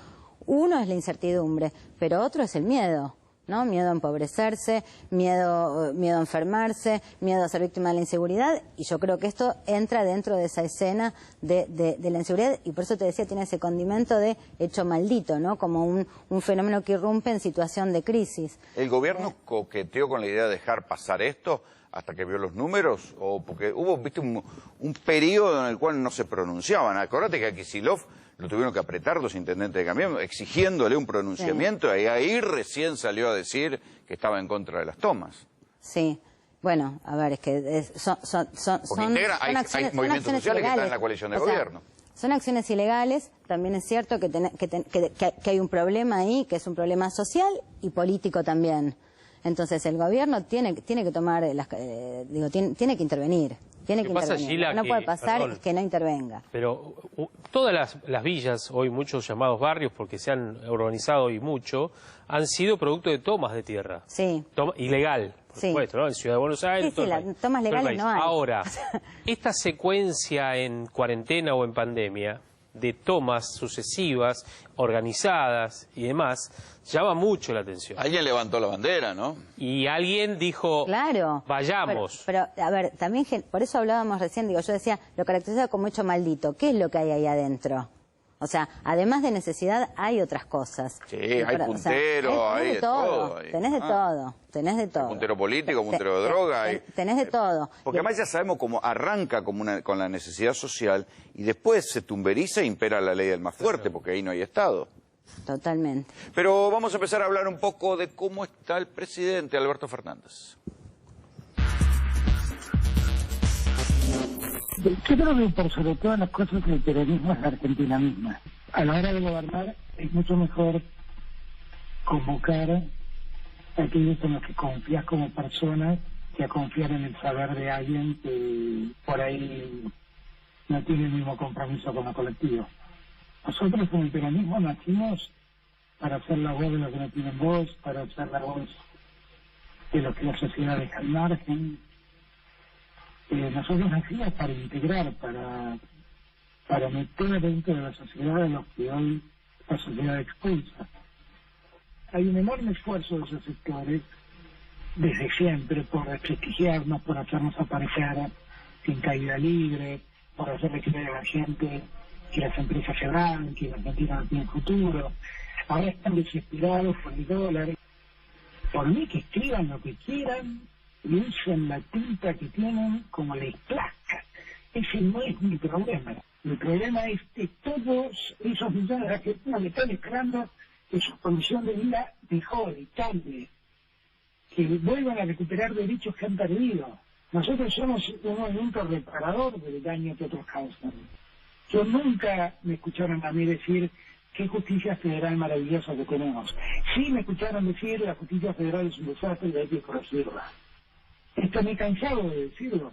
Uno es la incertidumbre, pero otro es el miedo, ¿no? Miedo a empobrecerse, miedo a enfermarse, miedo a ser víctima de la inseguridad, y yo creo que esto entra dentro de esa escena de la inseguridad, y por eso te decía, tiene ese condimento de hecho maldito, ¿no? Como un fenómeno que irrumpe en situación de crisis. ¿El gobierno coqueteó con la idea de dejar pasar esto hasta que vio los números? O porque hubo, viste, un periodo en el cual no se pronunciaban. Acordate que a Kicillof lo tuvieron que apretar los intendentes de Cambiemos, exigiéndole un pronunciamiento, y ahí recién salió a decir que estaba en contra de las tomas. Sí. Bueno, a ver, es que hay movimientos sociales que están en la coalición de gobierno. Son acciones ilegales, también es cierto que hay un problema ahí, que es un problema social y político también. Entonces el gobierno tiene que tomar, tiene que intervenir. Tiene que intervenir. Lo que no puede pasar es que no intervenga. Pero todas las villas, hoy muchos llamados barrios, porque se han urbanizado hoy mucho, han sido producto de tomas de tierra. Sí. Ilegal, por supuesto, ¿no? En Ciudad de Buenos Aires. Sí, las tomas legales no hay. Ahora, esta secuencia en cuarentena o en pandemia de tomas sucesivas, organizadas y demás, llama mucho la atención. Alguien levantó la bandera, ¿no? Y alguien dijo, claro, vayamos. Pero a ver, también, por eso hablábamos recién, yo decía, lo caracteriza como hecho maldito. ¿Qué es lo que hay ahí adentro? O sea, además de necesidad, hay otras cosas. Sí, hay puntero, hay de todo. Tenés de todo, tenés de todo. Puntero político, puntero de droga. Tenés de todo. Porque además ya sabemos cómo arranca con la necesidad social y después se tumberiza e impera la ley del más fuerte, porque ahí no hay Estado. Totalmente. Pero vamos a empezar a hablar un poco de cómo está el presidente Alberto Fernández. Yo creo que por sobre todas las cosas el peronismo es la Argentina misma. A la hora de gobernar es mucho mejor convocar a aquellos en los que confías como persona que a confiar en el saber de alguien que por ahí no tiene el mismo compromiso con lo colectivo. Nosotros en el peronismo nacimos para hacer la voz de los que no tienen voz, para hacer la voz de los que la sociedad deja al margen. Nosotros nacimos para integrar, para meter dentro de la sociedad a los que hoy la sociedad expulsa. Hay un enorme esfuerzo de esos sectores, desde siempre, por desprestigiarnos, por hacernos aparecer sin caída libre, por hacerle creer a la gente que las empresas se van, que la Argentina no tiene futuro. Ahora están desesperados por el dólar. Por mí que escriban lo que quieran, y usen la tinta que tienen como les plazca. Ese no es mi problema. Mi problema es que todos esos millones de argentinos que están esperando que su condición de vida mejore, cambie, que vuelvan a recuperar derechos que han perdido. Nosotros somos un movimiento reparador del daño que otros causan. Yo nunca me escucharon a mí decir qué justicia federal maravillosa que tenemos. Sí me escucharon decir la justicia federal es un desastre y hay que corregirla. Esto me he cansado de decirlo.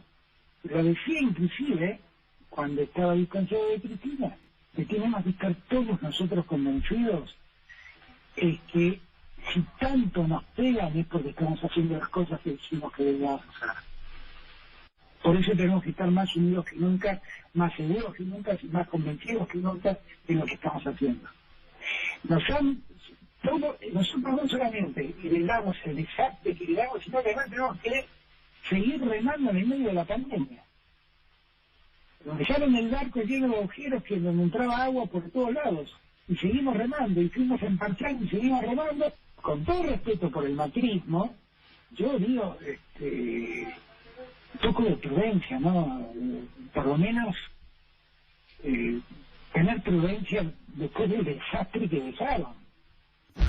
Lo decía inclusive cuando estaba distanciado de Cristina. Que tenemos que estar todos nosotros convencidos es que si tanto nos pegan es porque estamos haciendo las cosas que decimos que debemos hacer. Por eso tenemos que estar más unidos que nunca, más seguros que nunca, más convencidos que nunca de lo que estamos haciendo. Nosotros no solamente heredamos el desastre que heredamos, sino que además tenemos que seguir remando en el medio de la pandemia. Nos dejaron el barco lleno de agujeros que donde entraba agua por todos lados. Y seguimos remando, y fuimos emparchando y seguimos remando. Con todo respeto por el macrismo, yo digo, un poco de prudencia, ¿no? Por lo menos tener prudencia después del desastre que dejaron. ¿En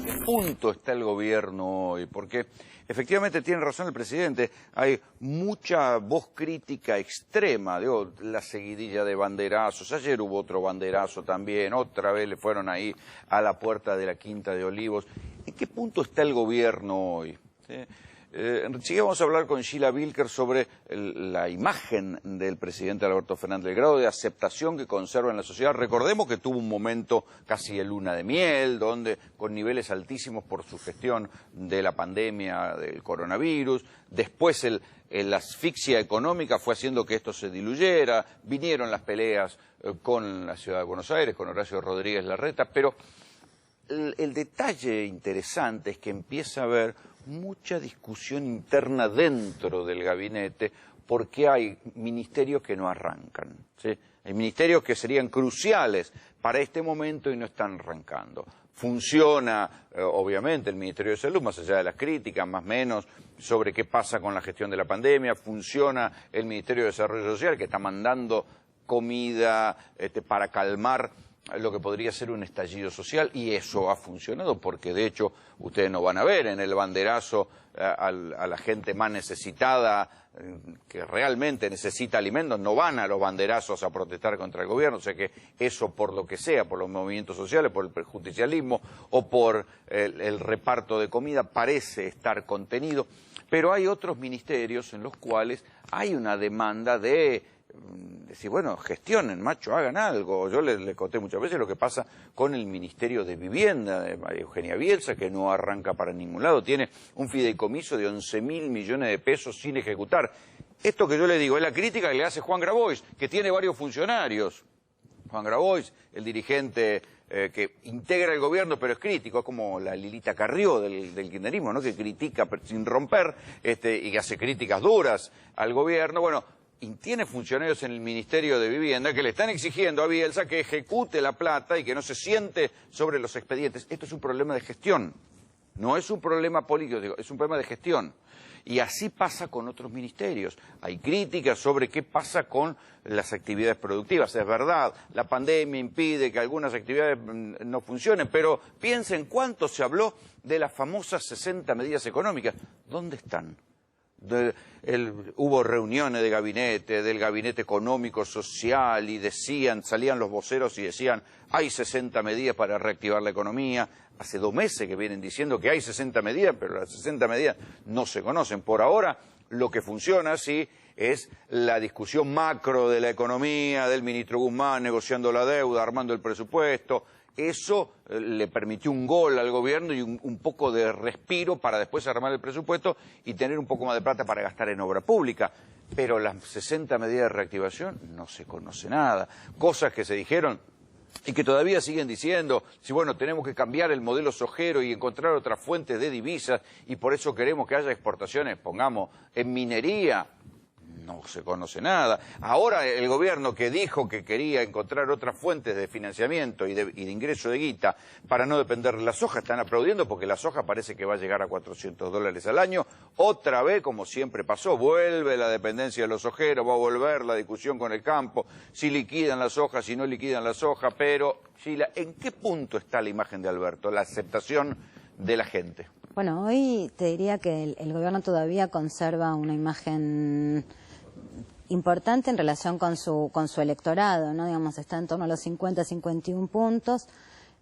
qué punto está el gobierno hoy? Porque efectivamente tiene razón el presidente, hay mucha voz crítica extrema, digo, la seguidilla de banderazos, ayer hubo otro banderazo también, otra vez le fueron ahí a la puerta de la Quinta de Olivos. ¿En qué punto está el gobierno hoy? ¿Sí? Enseguida vamos a hablar con Sheila Bilker sobre la imagen del presidente Alberto Fernández, el grado de aceptación que conserva en la sociedad. Recordemos que tuvo un momento casi de luna de miel, donde con niveles altísimos por su gestión de la pandemia del coronavirus, después la asfixia económica fue haciendo que esto se diluyera, vinieron las peleas con la ciudad de Buenos Aires, con Horacio Rodríguez Larreta, pero el detalle interesante es que empieza a haber mucha discusión interna dentro del gabinete porque hay ministerios que no arrancan, ¿sí? Hay ministerios que serían cruciales para este momento y no están arrancando. Funciona, obviamente, el Ministerio de Salud, más allá de las críticas, más o menos, sobre qué pasa con la gestión de la pandemia. Funciona el Ministerio de Desarrollo Social, que está mandando comida para calmar lo que podría ser un estallido social, y eso ha funcionado porque de hecho ustedes no van a ver en el banderazo a la gente más necesitada que realmente necesita alimentos, no van a los banderazos a protestar contra el gobierno, o sea que eso por lo que sea, por los movimientos sociales, por el justicialismo o por el reparto de comida parece estar contenido, pero hay otros ministerios en los cuales hay una demanda de decir, bueno, gestionen, macho, hagan algo. Yo le conté muchas veces lo que pasa con el Ministerio de Vivienda de María Eugenia Bielsa, que no arranca para ningún lado, tiene un fideicomiso de 11.000 millones de pesos sin ejecutar. Esto que yo le digo es la crítica que le hace Juan Grabois, que tiene varios funcionarios. Juan Grabois, el dirigente que integra el gobierno pero es crítico, es como la Lilita Carrió del kirchnerismo, ¿no? Que critica sin romper y que hace críticas duras al gobierno. Bueno, y tiene funcionarios en el Ministerio de Vivienda que le están exigiendo a Bielsa que ejecute la plata y que no se siente sobre los expedientes. Esto es un problema de gestión, no es un problema político, es un problema de gestión. Y así pasa con otros ministerios. Hay críticas sobre qué pasa con las actividades productivas. Es verdad, la pandemia impide que algunas actividades no funcionen, pero piensen cuánto se habló de las famosas 60 medidas económicas. ¿Dónde están? Hubo reuniones de gabinete, del gabinete económico social y salían los voceros y decían hay 60 medidas para reactivar la economía. Hace 2 meses que vienen diciendo que hay 60 medidas, pero las 60 medidas no se conocen. Por ahora lo que funciona sí es la discusión macro de la economía, del ministro Guzmán negociando la deuda, armando el presupuesto. Eso le permitió un gol al gobierno y un poco de respiro para después armar el presupuesto y tener un poco más de plata para gastar en obra pública. Pero las 60 medidas de reactivación no se conoce nada. Cosas que se dijeron y que todavía siguen diciendo, si bueno, tenemos que cambiar el modelo sojero y encontrar otras fuentes de divisas y por eso queremos que haya exportaciones, pongamos, en minería. no se conoce nada. Ahora el gobierno que dijo que quería encontrar otras fuentes de financiamiento y de ingreso de guita para no depender de la soja, están aplaudiendo porque la soja parece que va a llegar a $400 al año. Otra vez, como siempre pasó, vuelve la dependencia de los sojeros, va a volver la discusión con el campo, si liquidan la soja, si no liquidan la soja, pero Sheila, ¿en qué punto está la imagen de Alberto, la aceptación de la gente? Bueno, hoy te diría que el gobierno todavía conserva una imagen importante en relación con su electorado, ¿no? Digamos, está en torno a los 50, 51 puntos.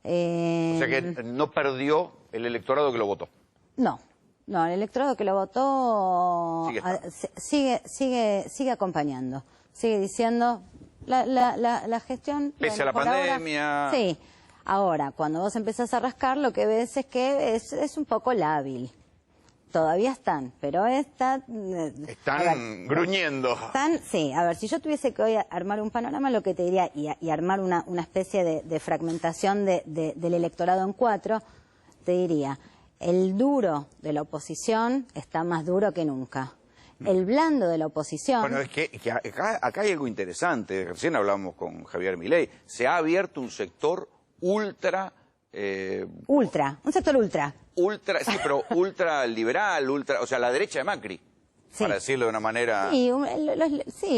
O sea que no perdió el electorado que lo votó. No, el electorado que lo votó sigue acompañando, sigue diciendo la gestión... Pese a la pandemia... Ahora, sí. Ahora, cuando vos empezás a rascar, lo que ves es que es un poco lábil. Todavía están, pero están gruñendo. Sí, a ver, si yo tuviese que hoy armar un panorama, lo que te diría, y armar una especie de fragmentación del electorado en 4, te diría, el duro de la oposición está más duro que nunca. El blando de la oposición... Bueno, es que acá hay algo interesante. Recién hablamos con Javier Milei. Se ha abierto un sector un sector ultra. Sí, pero ultra liberal, o sea, la derecha de Macri, sí, para decirlo de una manera... Sí,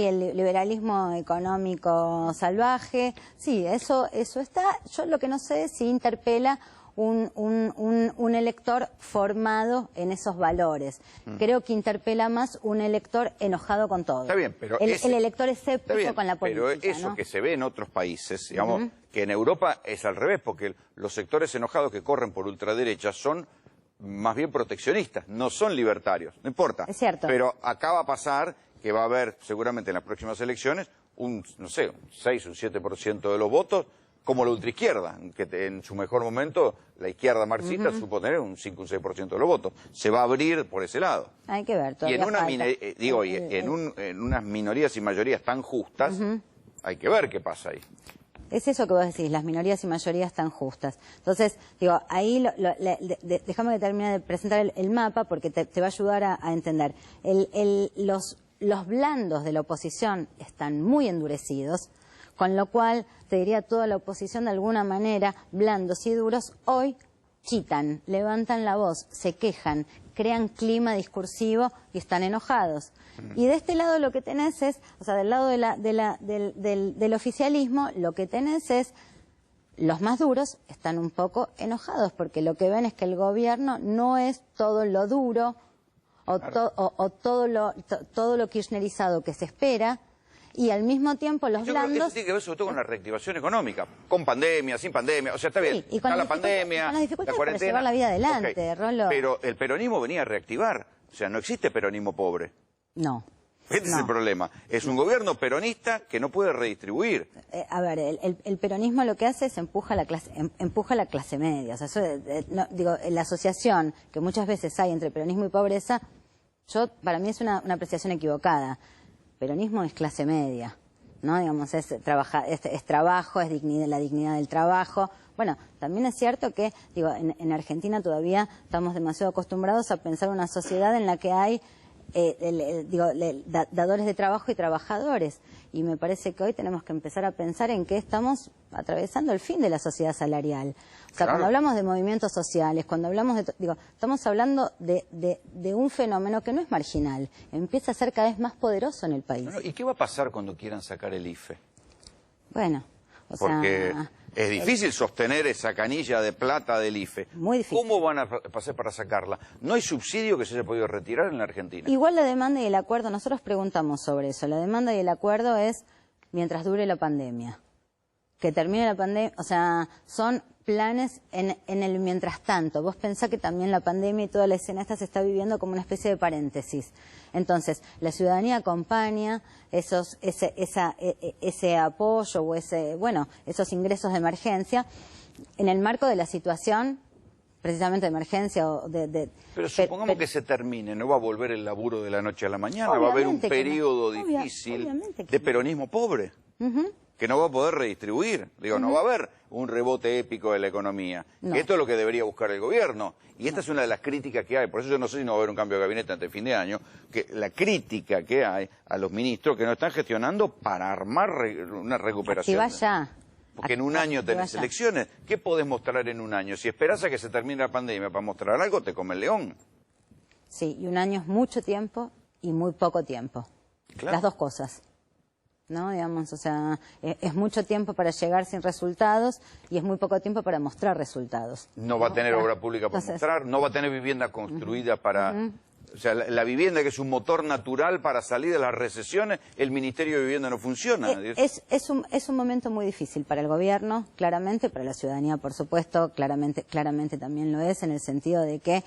el liberalismo económico salvaje, sí, eso está. Yo lo que no sé es si interpela un elector formado en esos valores. Creo que interpela más un elector enojado con todo. Está bien, pero el elector escéptico con la política. Pero eso, ¿no?, que se ve en otros países, digamos, Uh-huh, que en Europa es al revés, porque los sectores enojados que corren por ultraderecha son más bien proteccionistas, no son libertarios, no importa. Es cierto. Pero acá va a pasar que va a haber seguramente en las próximas elecciones un 6 o un 7% de los votos como la ultraizquierda, que en su mejor momento la izquierda marxista supo tener un 5 o un 6% de los votos. Se va a abrir por ese lado. Hay que ver, y en unas minorías y mayorías tan justas, hay que ver qué pasa ahí. Es eso que vos decís, las minorías y mayorías tan justas. Entonces, digo, ahí déjame que termine de presentar el mapa porque te va a ayudar a entender. Los blandos de la oposición están muy endurecidos, con lo cual, te diría, toda la oposición de alguna manera, blandos y duros, hoy chitan, levantan la voz, se quejan, crean clima discursivo y están enojados. Y de este lado lo que tenés es, o sea, del lado del oficialismo, lo que tenés es, los más duros están un poco enojados, porque lo que ven es que el gobierno no es todo lo duro o todo lo kirchnerizado que se espera, y al mismo tiempo los blandos... Eso tiene que ver sobre todo con la reactivación económica, con pandemia, sin pandemia, o sea, está bien, está la pandemia, con las dificultades la cuarentena, para llevar la vida adelante, okay, Rolo. Pero el peronismo venía a reactivar, o sea, no existe peronismo pobre. No. Este es el problema, es un gobierno peronista que no puede redistribuir. A ver, el peronismo lo que hace es empuja a la clase media, o sea, eso, digo, la asociación que muchas veces hay entre peronismo y pobreza, para mí es una apreciación equivocada. Peronismo es clase media, ¿no? Digamos, es trabajo, es dignidad, la dignidad del trabajo. Bueno, también es cierto que, digo, en Argentina todavía estamos demasiado acostumbrados a pensar una sociedad en la que hay dadores de trabajo y trabajadores. Y me parece que hoy tenemos que empezar a pensar en que estamos atravesando el fin de la sociedad salarial. O sea, cuando hablamos de movimientos sociales, cuando hablamos estamos hablando de un fenómeno que no es marginal, empieza a ser cada vez más poderoso en el país. Bueno, ¿y qué va a pasar cuando quieran sacar el IFE? Bueno, porque es difícil sostener esa canilla de plata del IFE. Muy difícil. ¿Cómo van a pasar para sacarla? ¿No hay subsidio que se haya podido retirar en la Argentina? Igual la demanda y el acuerdo, nosotros preguntamos sobre eso. La demanda y el acuerdo es mientras dure la pandemia. Que termine la pandemia, o sea, son planes en el mientras tanto. Vos pensás que también la pandemia y toda la escena esta se está viviendo como una especie de paréntesis. Entonces, la ciudadanía acompaña ese apoyo o esos ingresos de emergencia en el marco de la situación precisamente de emergencia o Pero supongamos que se termine, no va a volver el laburo de la noche a la mañana, Obviamente va a haber un que no. periodo difícil Obviamente que de peronismo pobre. que no va a poder redistribuir. Digo, no va a haber un rebote épico de la economía. No. Esto es lo que debería buscar el gobierno. Y esta es una de las críticas que hay. Por eso yo no sé si no va a haber un cambio de gabinete antes del fin de año. Que la crítica que hay a los ministros que no están gestionando para armar una recuperación. Activa ya. Porque en un año tenés elecciones. ¿Qué podés mostrar en un año? Si esperás a que se termine la pandemia para mostrar algo, te come el león. Sí, y un año es mucho tiempo y muy poco tiempo. Claro. Las dos cosas. ¿No? Digamos, o sea, es mucho tiempo para llegar sin resultados y es muy poco tiempo para mostrar resultados. No va a tener obra pública para mostrar, no va a tener vivienda construida para... O sea, la vivienda, que es un motor natural para salir de las recesiones, el Ministerio de Vivienda no funciona. Es un momento muy difícil para el gobierno, claramente, para la ciudadanía, por supuesto, claramente también lo es, en el sentido de que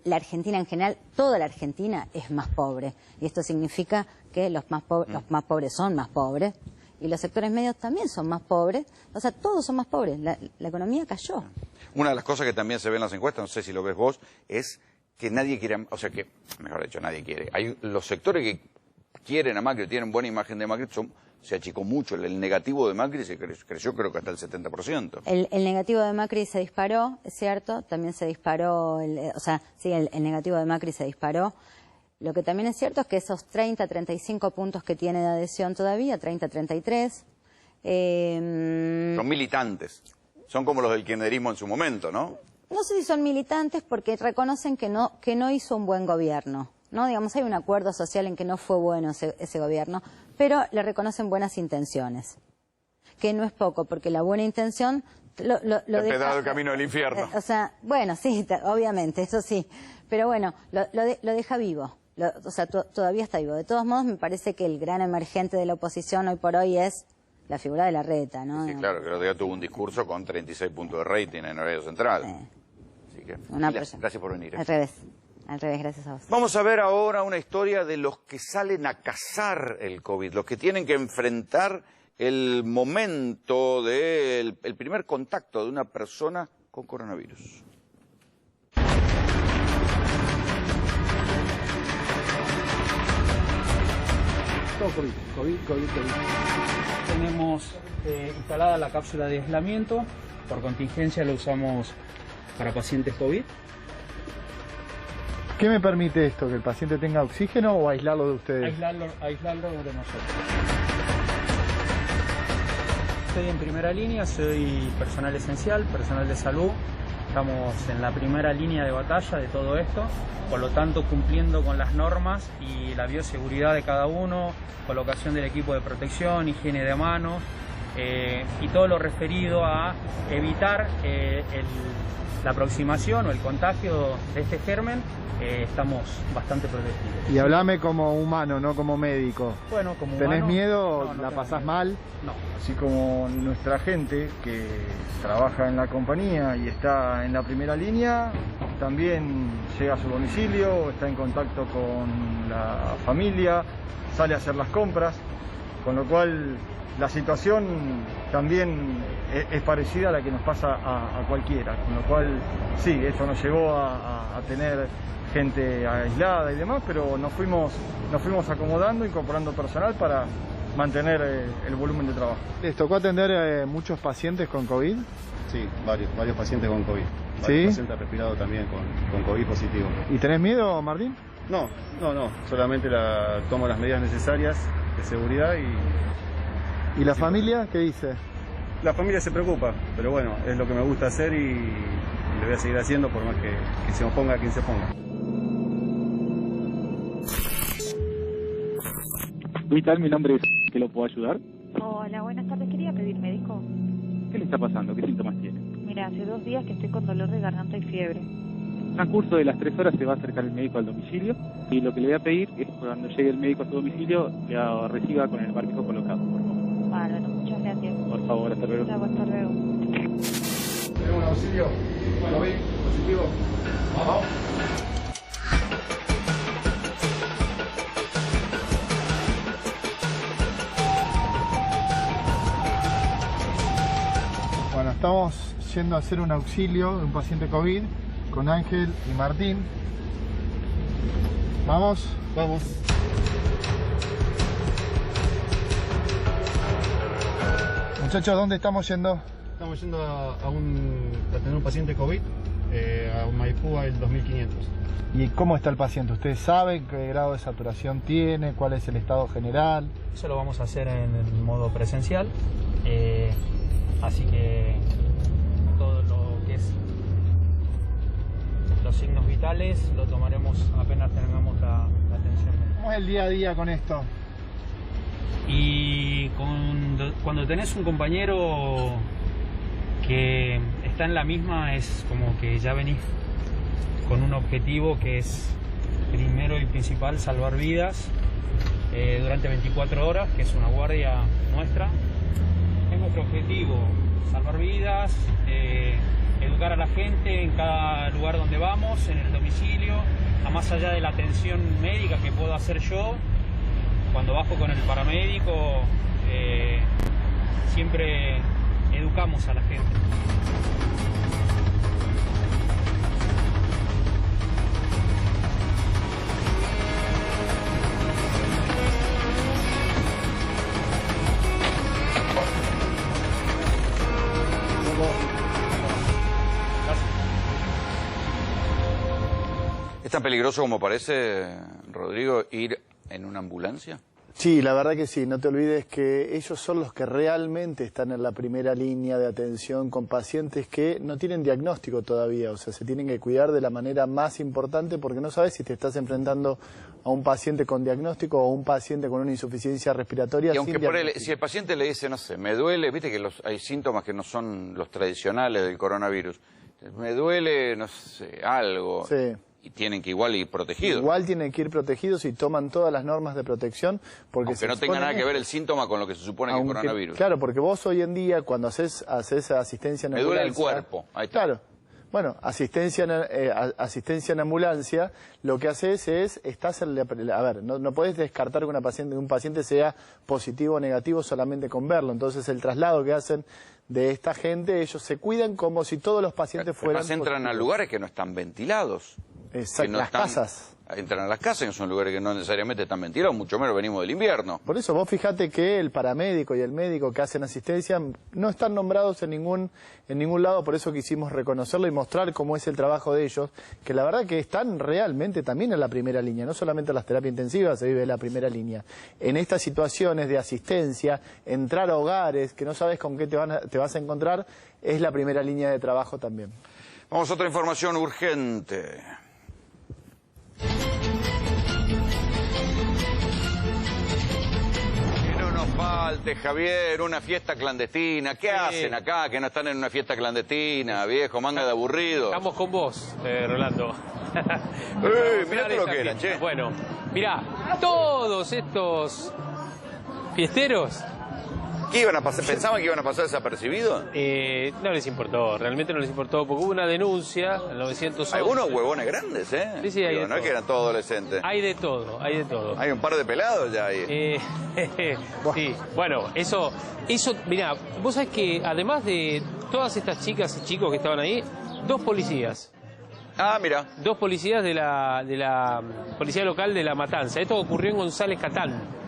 la Argentina en general, toda la Argentina es más pobre. Y esto significa que los más pobres son más pobres y los sectores medios también son más pobres. O sea, todos son más pobres. La economía cayó. Una de las cosas que también se ve en las encuestas, no sé si lo ves vos, es que nadie quiere, o sea que, mejor dicho, nadie quiere. Hay los sectores que quieren a Macri, tienen buena imagen de Macri, se achicó mucho. El negativo de Macri se creció creo que hasta el 70%. El negativo de Macri se disparó, es cierto, también se disparó, el negativo de Macri se disparó. Lo que también es cierto es que esos 30, 35 puntos que tiene de adhesión todavía, 30, 33... son militantes, son como los del kirchnerismo en su momento, ¿no? No sé si son militantes porque reconocen que no hizo un buen gobierno, ¿no? Digamos, hay un acuerdo social en que no fue bueno ese gobierno, pero le reconocen buenas intenciones, que no es poco, porque la buena intención lo deja... dado el camino del infierno. O sea, bueno, sí, obviamente, eso sí, pero bueno, lo deja vivo, o sea, todavía está vivo. De todos modos, me parece que el gran emergente de la oposición hoy por hoy es la figura de Larreta, ¿no? Sí, claro, que el otro día tuvo un discurso con 36 puntos de rating en horario central. Así que, gracias por venir. Al revés, gracias a vos. Vamos a ver ahora una historia de los que salen a cazar el COVID, los que tienen que enfrentar el momento del primer contacto de una persona con coronavirus. Todo COVID. Tenemos instalada la cápsula de aislamiento, por contingencia lo usamos para pacientes COVID. ¿Qué me permite esto? ¿Que el paciente tenga oxígeno o aislarlo de ustedes? Aislarlo de nosotros. Estoy en primera línea, soy personal esencial, personal de salud. Estamos en la primera línea de batalla de todo esto, por lo tanto cumpliendo con las normas y la bioseguridad de cada uno, colocación del equipo de protección, higiene de manos y todo lo referido a evitar la aproximación o el contagio de este germen. Estamos bastante protegidos. Y hablame como humano, no como médico. Bueno, como humano. ¿Tenés miedo? No ¿La pasás mal? No. Así como nuestra gente que trabaja en la compañía y está en la primera línea, también llega a su domicilio, está en contacto con la familia, sale a hacer las compras, con lo cual la situación también es parecida a la que nos pasa a cualquiera, con lo cual sí, esto nos llevó a tener gente aislada y demás, pero nos fuimos acomodando, incorporando personal para mantener el volumen de trabajo. ¿Les tocó atender muchos pacientes con COVID? Sí, varios pacientes con COVID. ¿Sí? Pacientes respirados también con COVID positivo. ¿Y tenés miedo, Martín? No, solamente tomo las medidas necesarias de seguridad y... ¿Y la familia qué dice? La familia se preocupa, pero bueno, es lo que me gusta hacer y lo voy a seguir haciendo por más que se oponga a quien se oponga. ¿Qué tal? Mi nombre es... ¿Qué lo puedo ayudar? Hola, buenas tardes. Quería pedir médico. ¿Qué le está pasando? ¿Qué síntomas tiene? Mira, hace 2 días que estoy con dolor de garganta y fiebre. En el transcurso de las 3 horas se va a acercar el médico al domicilio y lo que le voy a pedir es que cuando llegue el médico a su domicilio le reciba con el barbijo colocado, por favor. Bárbaro, muchas gracias. Por favor, hasta luego. Hasta luego. ¿Tenemos un auxilio? COVID positivo. Vamos. Bueno, estamos yendo a hacer un auxilio de un paciente COVID con Ángel y Martín. ¿Vamos? Vamos. Muchachos, ¿dónde estamos yendo? Estamos yendo a tener un paciente COVID, a Maipú, al 2500. ¿Y cómo está el paciente? ¿Ustedes saben qué grado de saturación tiene? ¿Cuál es el estado general? Eso lo vamos a hacer en el modo presencial, así que todo lo que es los signos vitales lo tomaremos apenas tengamos la atención. ¿Cómo es el día a día con esto? Y cuando tenés un compañero que está en la misma, es como que ya venís con un objetivo que es primero y principal salvar vidas durante 24 horas, que es una guardia nuestra. Es nuestro objetivo, salvar vidas, educar a la gente en cada lugar donde vamos, en el domicilio, a más allá de la atención médica que puedo hacer yo. Cuando bajo con el paramédico, siempre educamos a la gente. ¿Es tan peligroso como parece, Rodrigo, ir en una ambulancia? Sí, la verdad que sí. No te olvides que ellos son los que realmente están en la primera línea de atención con pacientes que no tienen diagnóstico todavía. O sea, se tienen que cuidar de la manera más importante porque no sabes si te estás enfrentando a un paciente con diagnóstico o a un paciente con una insuficiencia respiratoria. Y aunque si el paciente le dice, no sé, me duele, viste que hay síntomas que no son los tradicionales del coronavirus. Me duele, no sé, algo. Sí. Y tienen que igual ir protegidos. Igual tienen que ir protegidos y toman todas las normas de protección. Porque aunque no tenga nada que ver el síntoma con lo que se supone que es coronavirus. Claro, porque vos hoy en día cuando haces asistencia en ambulancia... Me duele el cuerpo. Ahí está. Claro. Bueno, asistencia en ambulancia, lo que haces es, a ver, no puedes descartar que un paciente sea positivo o negativo solamente con verlo. Entonces el traslado que hacen de esta gente, ellos se cuidan como si todos los pacientes fueran positivos. Entran a lugares que no están ventilados. Exacto, las casas. Entran a las casas, que son lugares que no necesariamente están ventilados, mucho menos venimos del invierno. Por eso vos fijate que el paramédico y el médico que hacen asistencia no están nombrados en ningún lado, por eso quisimos reconocerlo y mostrar cómo es el trabajo de ellos, que la verdad que están realmente también en la primera línea, no solamente en las terapias intensivas se vive en la primera línea. En estas situaciones de asistencia, entrar a hogares que no sabes con qué te vas a encontrar, es la primera línea de trabajo también. Vamos a otra información urgente. Falte, Javier, una fiesta clandestina. ¿Qué hacen acá que no están en una fiesta clandestina, viejo, manga de aburrido? Estamos con vos, Rolando. Mirá todo lo que eran, che. Bueno, mirá, todos estos fiesteros... ¿Qué iban a pasar? ¿Pensaban que iban a pasar desapercibidos? No les importó, realmente no les importó, porque hubo una denuncia en 911. Algunos huevones grandes, ¿eh? Sí, sí, hay de no todo. Es que eran todos adolescentes. Hay de todo, hay de todo. Hay un par de pelados ya ahí. Sí, bueno, eso, mirá, vos sabés que además de todas estas chicas y chicos que estaban ahí, 2 policías. Ah, mira. 2 policías de la policía local de La Matanza. Esto ocurrió en González Catán.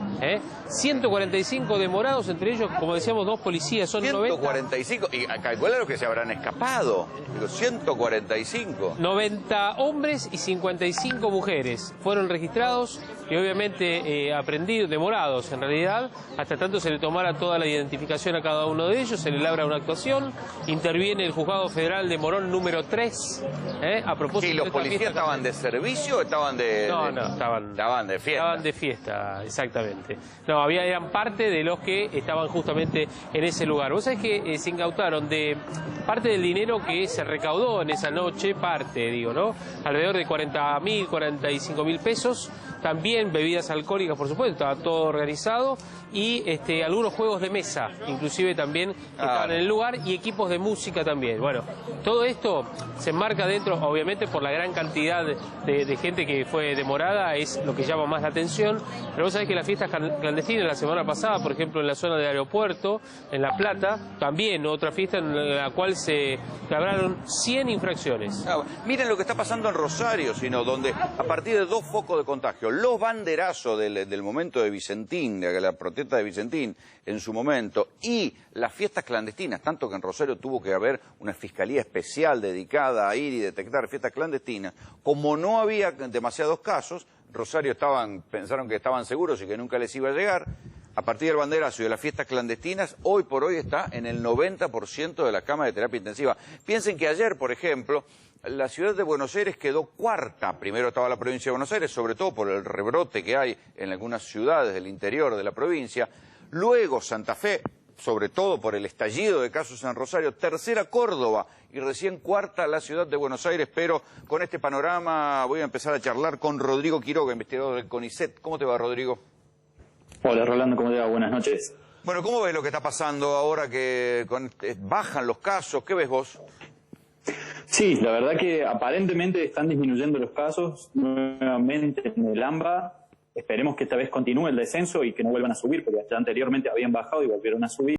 145 demorados, entre ellos, como decíamos, 2 policías, son 145, y calcula lo que se habrán escapado. Digo, 145. 90 hombres y 55 mujeres fueron registrados y obviamente aprendidos, demorados en realidad, hasta tanto se le tomara toda la identificación a cada uno de ellos, se le labra una actuación, interviene el Juzgado Federal de Morón número 3, a propósito. ¿Y los policías estaban de servicio o estaban de...? No, estaban de fiesta. Estaban de fiesta, exactamente. No, eran parte de los que estaban justamente en ese lugar. Vos sabés que se incautaron de parte del dinero que se recaudó en esa noche, ¿no? Alrededor de 40.000, 45.000 pesos. También bebidas alcohólicas, por supuesto, estaba todo organizado. Y algunos juegos de mesa, inclusive también, estaban en el lugar, y equipos de música también. Bueno, todo esto se enmarca dentro, obviamente, por la gran cantidad de gente que fue demorada, es lo que llama más la atención. Pero vos sabés que las fiestas clandestinas, la semana pasada, por ejemplo, en la zona del aeropuerto, en La Plata, también otra fiesta en la cual se labraron 100 infracciones. Miren lo que está pasando en Rosario, donde a partir de 2 focos de contagio los banderazos del momento de Vicentín, de la protesta de Vicentín en su momento, y las fiestas clandestinas, tanto que en Rosario tuvo que haber una fiscalía especial dedicada a ir y detectar fiestas clandestinas, como no había demasiados casos, Rosario pensaron que estaban seguros y que nunca les iba a llegar. A partir del banderazo y de las fiestas clandestinas, hoy por hoy está en el 90% de las camas de terapia intensiva. Piensen que ayer, por ejemplo, la ciudad de Buenos Aires quedó cuarta. Primero estaba la provincia de Buenos Aires, sobre todo por el rebrote que hay en algunas ciudades del interior de la provincia. Luego Santa Fe, sobre todo por el estallido de casos en Rosario. Tercera Córdoba y recién cuarta la ciudad de Buenos Aires. Pero con este panorama voy a empezar a charlar con Rodrigo Quiroga, investigador del CONICET. ¿Cómo te va, Rodrigo? Hola Rolando, ¿cómo te va? Buenas noches. Bueno, ¿cómo ves lo que está pasando ahora que bajan los casos? ¿Qué ves vos? Sí, la verdad que aparentemente están disminuyendo los casos nuevamente en el AMBA. Esperemos que esta vez continúe el descenso y que no vuelvan a subir, porque ya anteriormente habían bajado y volvieron a subir.